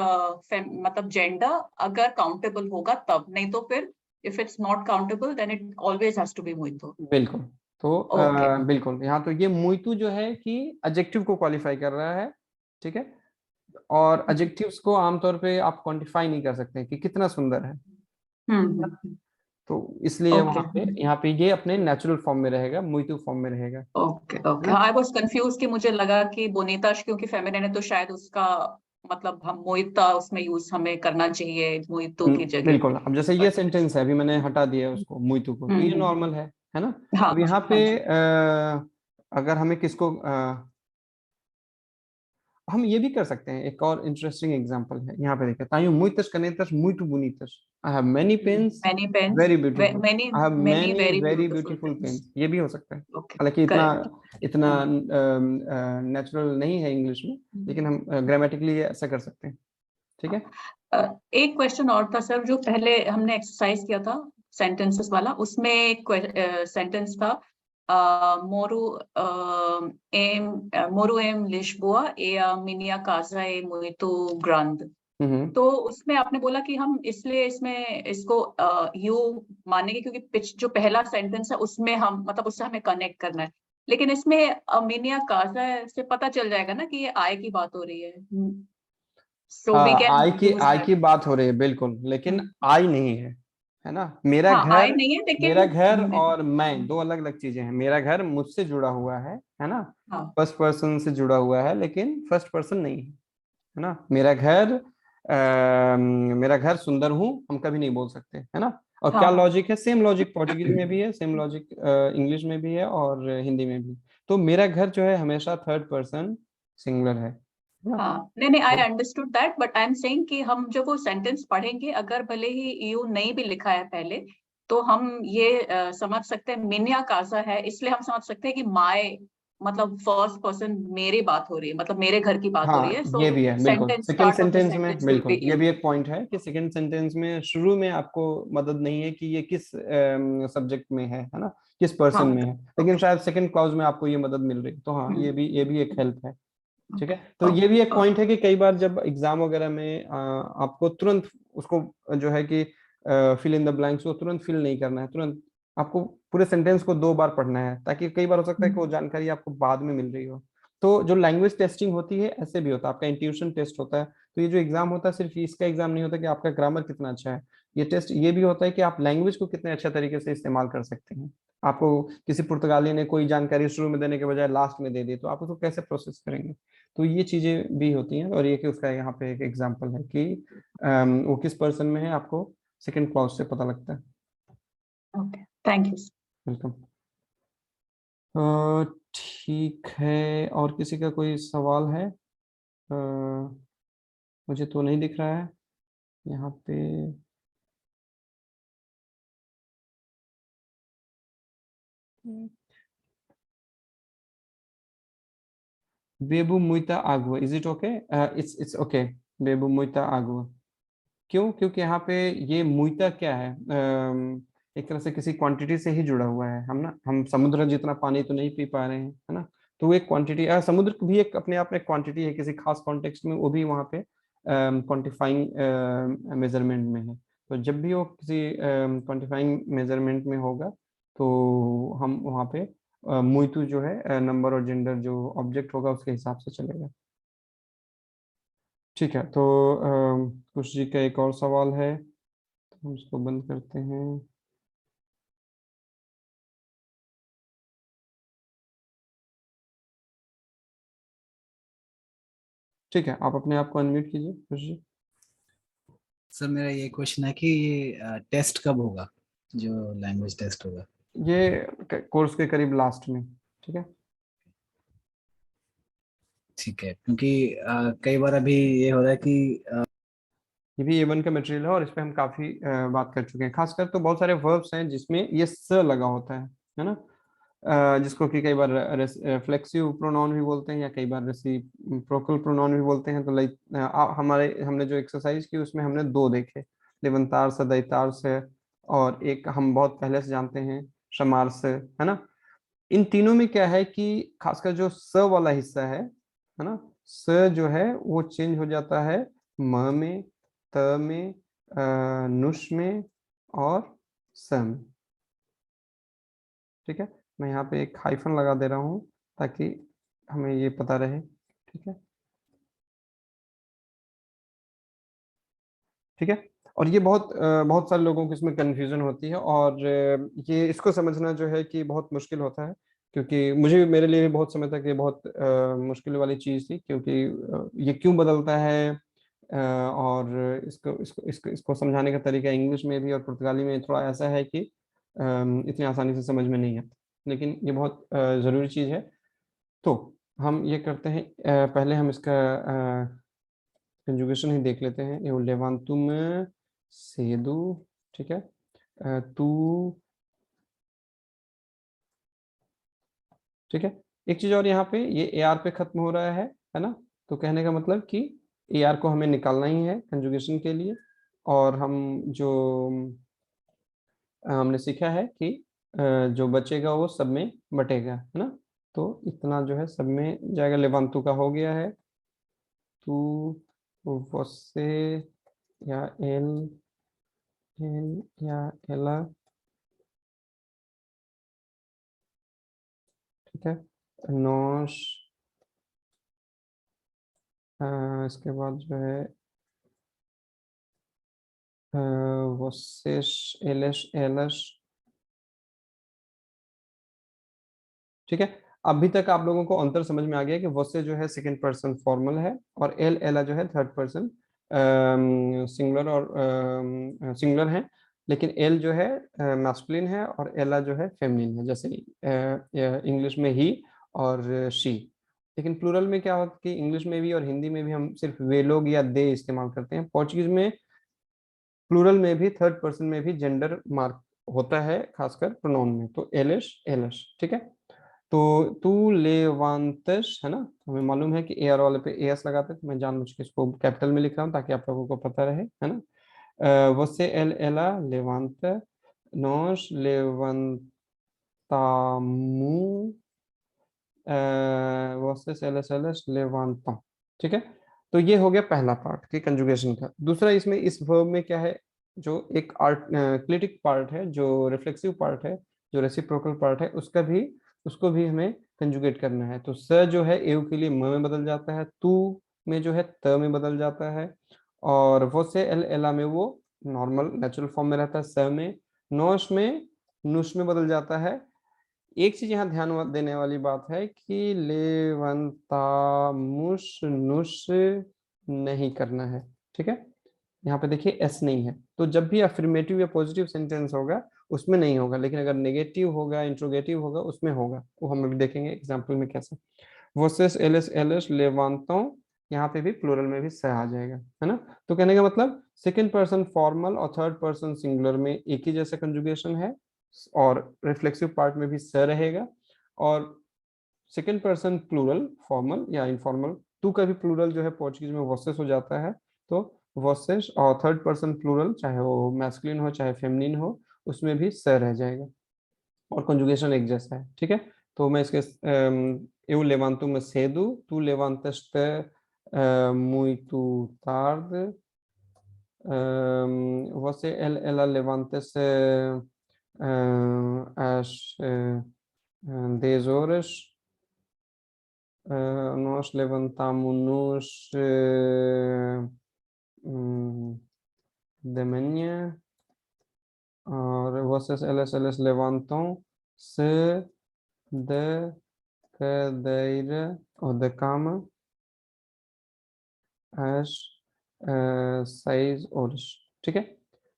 मतलब जेंडर अगर काउंटेबल होगा तब, नहीं तो फिर if it's not countable then it always has to be मोइतो। बिल्कुल। तो ओके। बिल्कुल, यहाँ तो ये मुइतु जो है कि एडजेक्टिव को क्वालिफाई कर रहा है, ठीक है। और एडजेक्टिव्स को आमतौर पे आप क्वांटिफाई नहीं कर सकते कि कितना सुंदर है, तो इसलिए ओके वहां पे, यहाँ पे ये अपने नेचुरल फॉर्म में रहेगा, मुइतु फॉर्म में रहेगा, है ओके ओके। ना। हाँ, आई वाज कंफ्यूज कि मुझे लगा कि बोनीताश क्योंकि फेमिनिन है तो शायद उसका मतलब हम मोइता उसमें यूज हमें करना चाहिए मोइतो की जगह बिल्कुल। पे। अब जैसे ये बट सेंटेंस है, अभी मैंने हटा दिया उसको, मुइतु को, तो ये नॉर्मल है ना। हाँ अब जी, यहाँ हाँ पे जी। अगर हमें किसको हम ये भी कर सकते हैं, एक और इंटरेस्टिंग एग्जांपल है, यहाँ पे देखिए, तायु मुइतस कनेतस मुइतु बुनीतस, I have many pens, many pens, very beautiful, many I have many many very very beautiful beautiful pens. Pens, ये भी हो सकता है। ओके, हालांकि इतना करेक्ट। इतना नेचुरल नहीं है इंग्लिश में, लेकिन हम ग्रामेटिकली ऐसा कर सकते हैं, ठीक है। एक क्वेश्चन और था सर, जो पहले हमने एक्सरसाइज किया था सेंटेंसेस वाला, उसमें एक सेंटेंस था मोरू मोरू एम लिस्बोआ ए मिनिया काजा ए मोइतो ग्रांड। हम्म। तो उसमें आपने बोला कि हम इसलिए इसमें इसको यू मानेंगे क्योंकि पिच जो पहला सेंटेंस है उसमें हम मतलब उससे हमें कनेक्ट करना है, लेकिन इसमें अमीनिया काजा से पता चल जाएगा ना कि ये आय की बात हो रही है, so we can use I that. की बात हो रही है बिल्कुल, लेकिन आई नहीं है ना। मेरा हाँ, आय घर, नहीं है मेरा लेकिन घर और मैं दो अलग अलग चीजें हैं, मेरा घर मुझसे जुड़ा हुआ है ना, हाँ फर्स्ट पर्सन से जुड़ा हुआ है, लेकिन फर्स्ट पर्सन नहीं है ना। मेरा घर सुंदर हूँ हम कभी नहीं बोल सकते, है ना। और क्या हाँ लॉजिक है, सेम लॉजिक पोर्टुगीज में भी है, सेम लॉजिक इंग्लिश में भी है और हिंदी में भी। तो मेरा घर जो है हमेशा थर्ड पर्सन सिंगुलर है ना। हाँ, नहीं नहीं, आई तो understood that, but I am saying कि हम जब वो सेंटेंस पढ़ेंगे अगर भले ही यू नहीं भी लिखा है पहले, तो हम ये समझ सकते हैं मिनिया काजा है, इसलिए हम समझ सकते हैं कि माय मतलब फर्स्ट पर्सन मेरी बात हो रही है, मतलब मेरे घर की बात हो रही हाँ, है, सो ये भी है बिल्कुल, sentence second start of the sentence में सेंटेंस विल बिल्कुल बी ये यू। भी एक पॉइंट है कि सेकंड सेंटेंस में शुरू में आपको मदद नहीं है कि ये किस सब्जेक्ट में है ना, किस पर्सन हाँ, में है, लेकिन ओके शायद सेकंड क्लाउज में आपको ये मदद मिल रही है, तो हाँ ये भी एक हेल्प है, ठीक ओके है। तो ये भी एक ओके। पॉइंट है कि कई बार जब एग्जाम वगैरह में आपको तुरंत उसको जो है कि फिल इन द ब्लैंक्स को तुरंत फिल नहीं करना है, तुरंत आपको पूरे सेंटेंस को 2 बार पढ़ना है, ताकि कई बार हो सकता है कि वो जानकारी आपको बाद में मिल रही हो। तो जो लैंग्वेज टेस्टिंग होती है ऐसे भी होता है, आपका इंट्यूशन टेस्ट होता है। तो ये जो एग्जाम होता है सिर्फ इसका एग्जाम नहीं होता कि आपका ग्रामर कितना अच्छा है, ये टेस्ट ये भी होता है कि आप लैंग्वेज को कितने अच्छे तरीके से इस्तेमाल कर सकते हैं, आपको किसी पुर्तगाली ने कोई जानकारी शुरू में देने के बजाय लास्ट में दे दी, तो आप उसको कैसे प्रोसेस करेंगे? तो ये चीजें भी होती हैं। और ये कि उसका यहाँ पे एक एग्जांपल है कि वो किस पर्सन में है, आपको सेकंड क्लॉज से पता लगता है। Okay, thank you. वेलकम। ठीक है, और किसी का कोई सवाल है? अ, मुझे तो नहीं दिख रहा है यहाँ पे। बेबू मुइता आगवा, is it okay? It's okay. बेबू मुइता आगवा। क्यों? क्योंकि यहाँ पे ये मुइता क्या है, एक तरह से किसी क्वांटिटी से ही जुड़ा हुआ है। हम समुद्र जितना पानी तो नहीं पी पा रहे हैं, है ना? तो वो एक क्वांटिटी, समुद्र भी एक अपने आप में क्वांटिटी है, किसी खास कॉन्टेक्स्ट में वो भी वहाँ पे क्वांटिफाइंग मेजरमेंट में है। तो जब भी वो किसी क्वांटिफाइंग मेजरमेंट में होगा, तो हम वहाँ पे मुइतु जो है, नंबर और जेंडर जो ऑब्जेक्ट होगा उसके हिसाब से चलेगा। ठीक है, तो कुश जी का एक और सवाल है, तो हम इसको बंद करते हैं। ठीक है, आप अपने आप को अनम्यूट कीजिए कुश जी। सर मेरा ये क्वेश्चन है कि ये टेस्ट कब होगा, जो लैंग्वेज टेस्ट होगा? ये कोर्स के करीब लास्ट में। ठीक है। ठीक है, क्योंकि कई बार अभी ये हो रहा है कि ये भी A1 का मटेरियल है और इस पे हम काफी बात कर चुके हैं। खासकर तो बहुत सारे वर्ब्स हैं जिसमें ये स लगा होता है ना? जिसको कि कई बार रिफ्लेक्सिव प्रोनाउन भी बोलते हैं या कई बार रेसिप्रोकल प्रोनाउन भी बोलते हैं। तो लाइक हमने जो एक्सरसाइज की उसमें हमने दो देखे, लेवंतार से, दैतार से, और एक हम बहुत पहले से जानते हैं शमार से, है ना? इन तीनों में क्या है कि खासकर जो स वाला हिस्सा है ना, स जो है वो चेंज हो जाता है म में, त में, नुश में और स में। ठीक है, मैं यहाँ पे एक हाइफन लगा दे रहा हूँ ताकि हमें ये पता रहे। ठीक है, ठीक है। और ये बहुत सारे लोगों को इसमें कंफ्यूजन होती है, और ये इसको समझना जो है कि बहुत मुश्किल होता है, क्योंकि मुझे मेरे लिए भी बहुत समय तक ये बहुत मुश्किल वाली चीज़ थी, क्योंकि ये क्यों बदलता है, और इसको समझाने का तरीका इंग्लिश में भी और पुर्तगाली में थोड़ा ऐसा है कि इतनी आसानी से समझ में नहीं आता, लेकिन ये बहुत ज़रूरी चीज़ है। तो हम ये करते हैं, पहले हम इसका कंजुगेशन ही देख लेते हैं। Eu levanto-me cedo, ठीक है। तू, ठीक है। एक चीज और, यहाँ पे ये ए आर पे खत्म हो रहा है ना? तो कहने का मतलब कि ए आर को हमें निकालना ही है कंजुगेशन के लिए। और हम जो हमने सीखा है कि जो बचेगा वो सब में बटेगा, है ना? तो इतना जो है सब में जाएगा। लेवांतु का हो गया है। तू, वसे या एल, एल या एला, ठीक है। नोश, इसके बाद जो है वोसेश, एलश, एलश, ठीक है। अभी तक आप लोगों को अंतर समझ में आ गया कि वोसे जो है सेकंड पर्सन फॉर्मल है, और एल एला जो है थर्ड पर्सन सिंगुलर और सिंगुलर है। लेकिन एल जो है मैस्कुलिन है और एला जो है फेमिनिन है, जैसे इंग्लिश में ही और शी। लेकिन प्लूरल में क्या होता है कि इंग्लिश में भी और हिंदी में भी हम सिर्फ वे लोग या दे इस्तेमाल करते हैं। पोर्चुगीज में प्लूरल में भी, थर्ड पर्सन में भी जेंडर मार्क होता है, खासकर प्रोनाउन में। तो एलिश, एलश, ठीक है। तो तू लेवांतस, है ना? हमें मालूम है कि ए आर वाले पे एस लगाते हैं, तो मैं जानबूझ के इसको कैपिटल में लिख रहा हूँ ताकि आप लोगों को पता रहे, है ना? você ela levanta, nós levantamos, vocês elas levantam। ठीक है, तो ये हो गया पहला पार्ट की कंजुगेशन का। दूसरा, इसमें इस वर्ब में क्या है, जो एक क्लिटिक पार्ट है, जो रिफ्लेक्सिव पार्ट है, जो रेसिप्रोकल पार्ट है, उसको भी हमें कंजुगेट करना है। तो स जो है एव के लिए म में बदल जाता है, तू में जो है त में बदल जाता है, और वो से एल एला में वो नॉर्मल नेचुरल फॉर्म में रहता है स में। नोश में नुश में बदल जाता है। एक चीज यहाँ ध्यान देने वाली बात है कि लेवंतामुश नुश नहीं करना है, ठीक है। यहाँ पे देखिए एस नहीं है, तो जब भी अफर्मेटिव या पॉजिटिव सेंटेंस होगा उसमें नहीं होगा, लेकिन अगर नेगेटिव होगा, इंट्रोगेटिव होगा, उसमें होगा। वो हम अभी देखेंगे एग्जाम्पल में कैसे। वर्सेस एलएस एलएस लेवांतो, यहाँ पे भी प्लूरल में भी सह आ जाएगा, है ना। तो कहने का मतलब सेकंड पर्सन फॉर्मल और थर्ड पर्सन सिंगुलर में एक ही जैसा कंजुगेशन है, और रिफ्लेक्सिव पार्ट में भी सह रहेगा। और सेकंड पर्सन प्लूरल फॉर्मल या इनफॉर्मल, टू का भी प्लूरल जो है पोर्चुगीज में वर्सेस हो जाता है, तो वर्सेस। और थर्ड पर्सन प्लूरल चाहे वो मैस्कुलिन हो चाहे फेमिनिन हो, उसमें भी सह रह जाएगा और कंजुगेशन एक जैसा है, ठीक है। तो मैं इसके eu levanto-me cedo, tu levantas-te muito tarde, você ela levanta-se às 10 horas, nós levantamos-nos de manhã, और vocês elas levantam-se da cadeira ou da cama às 6 horas, ठीक है।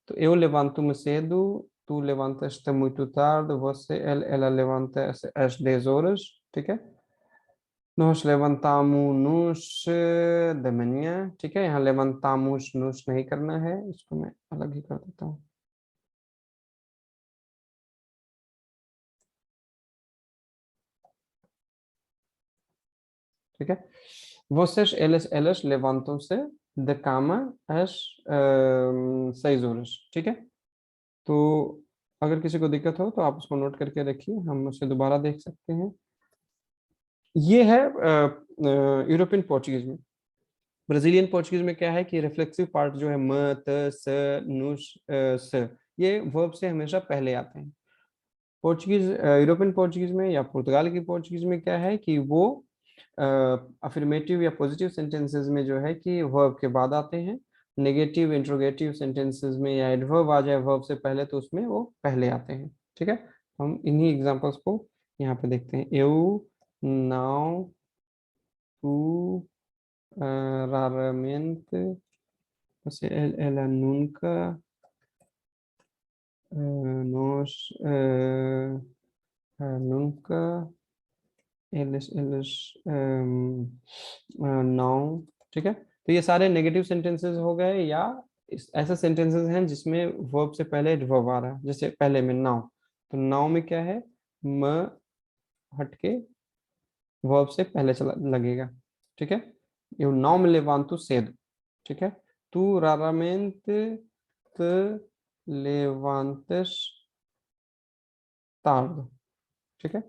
तो eu levanto-me cedo, tu levantas-te muito tarde, ela levanta-se às 10 horas, ठीक है। Nós levantamos-nos da manhã, ठीक है। यहाँ levantamos-nos नहीं करना है, इसको मैं अलग ही कर देता हूँ। ठीक है। Vocês elas levantam-se da cama às 6 horas, ठीक है। तो अगर किसी को दिक्कत हो तो आप उसको नोट करके रखिए, हम उसे दोबारा देख सकते हैं। ये है यूरोपियन पोर्चुगीज में। ब्राजीलियन पोर्चुगीज में क्या है कि रिफ्लेक्सिव पार्ट जो है म त स नुश स, ये वर्ब से हमेशा पहले आते हैं। पोर्चुगीज यूरोपियन पोर्चुगीज में या पुर्तगाल की पोर्चुगीज में क्या है कि वो अफर्मेटिव या पॉजिटिव सेंटेंसेस में जो है कि वर्ब के बाद आते हैं। नेगेटिव इंट्रोगेटिव सेंटेंसेस में या एडवर्ब आ जाए वर्ब से पहले तो उसमें वो पहले आते हैं, ठीक है। हम इन्हीं एग्जांपल्स को यहाँ पे देखते हैं। eu não, tu raramente, você ela nunca, nós nunca, eles não, ठीक है। तो ये सारे नेगेटिव सेंटेंसेस हो गए, या ऐसे सेंटेंसेस हैं जिसमें वर्ब से पहले एडवर्ब आ रहा है, जैसे पहले में नाउ। तो नाउ में क्या है, म हटके वर्ब से पहले चला लगेगा, ठीक है। eu não me levanto cedo, ठीक है। tu raramente te levantas tarde, ठीक है।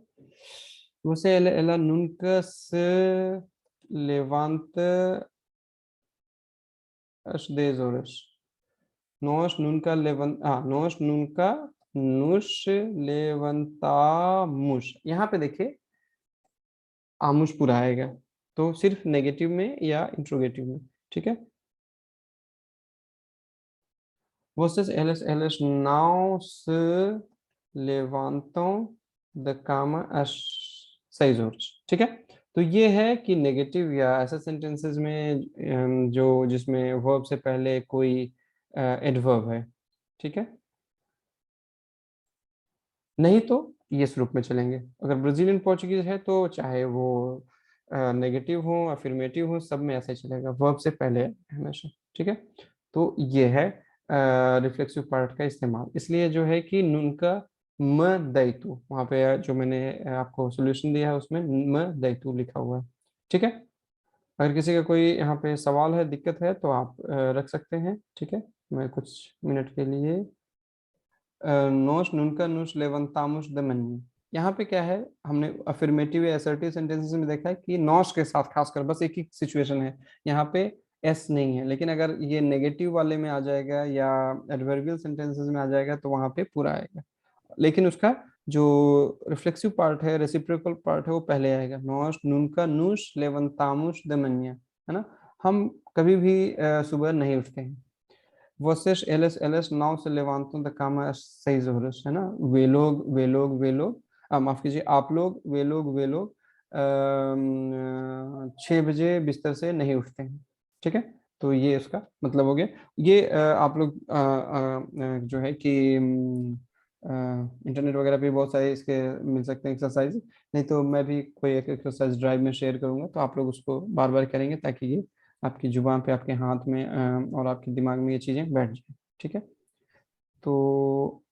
você ela nunca se levanta às 10 horas. Nós nunca nos levantamos, यहाँ पे देखिए आमुष पूरा आएगा, तो सिर्फ नेगेटिव में या इंट्रोगेटिव में, ठीक है। Vocês elas não se levantam da cama às 6 horas, ठीक है। तो ये है कि नेगेटिव या ऐसे सेंटेंसेस में जो जिसमें वर्ब से पहले कोई एडवर्ब है, ठीक है। नहीं तो ये रूप में चलेंगे। अगर ब्राजीलियन पोर्चुगीज है तो चाहे वो नेगेटिव हो अफर्मेटिव हो, सब में ऐसे चलेगा, वर्ब से पहले हमेशा, ठीक है। तो ये है रिफ्लेक्सिव पार्ट का इस्तेमाल। इसलिए जो है कि नुन का म दैतु, वहाँ पे जो मैंने आपको सॉल्यूशन दिया है उसमें म दैतु लिखा हुआ है, ठीक है। अगर किसी का कोई यहाँ पे सवाल है, दिक्कत है, तो आप रख सकते हैं, ठीक है। मैं कुछ मिनट के लिए नोश नुनका नुश लेवंतामुश दमनी, यहाँ पे क्या है, हमने अफर्मेटिव या असर्टिव सेंटेंसेस में देखा है कि नोश के साथ खासकर बस एक ही सिचुएशन है, यहाँ पे एस नहीं है। लेकिन अगर ये नेगेटिव वाले में आ जाएगा या एडवर्बियल सेंटेंसेस में आ जाएगा तो वहाँ पे पूरा आएगा, लेकिन उसका जो रिफ्लेक्सिव पार्ट है, रेसिप्रोकल पार्ट है, वो पहले आएगा। नोश नुनका नुश लेवंतामुश दमनिया, है ना। हम कभी भी सुबह नहीं उठते हैं। Vocês, eles não se levantam da cama às 6 horas, है ना? वे लोग माफ कीजिए, आप लोग, वे लोग 6 बजे बिस्तर से नहीं उठते हैं। ठीक है, तो ये उसका मतलब हो गया। ये आप लोग जो है कि इंटरनेट वगैरह पे बहुत सारे इसके मिल सकते हैं एक्सरसाइज, नहीं तो मैं भी कोई एक एक्सरसाइज ड्राइव में शेयर करूंगा, तो आप लोग उसको बार बार करेंगे ताकि ये आपकी जुबान पे, आपके हाथ में और आपके दिमाग में ये चीज़ें बैठ जाए। ठीक है, तो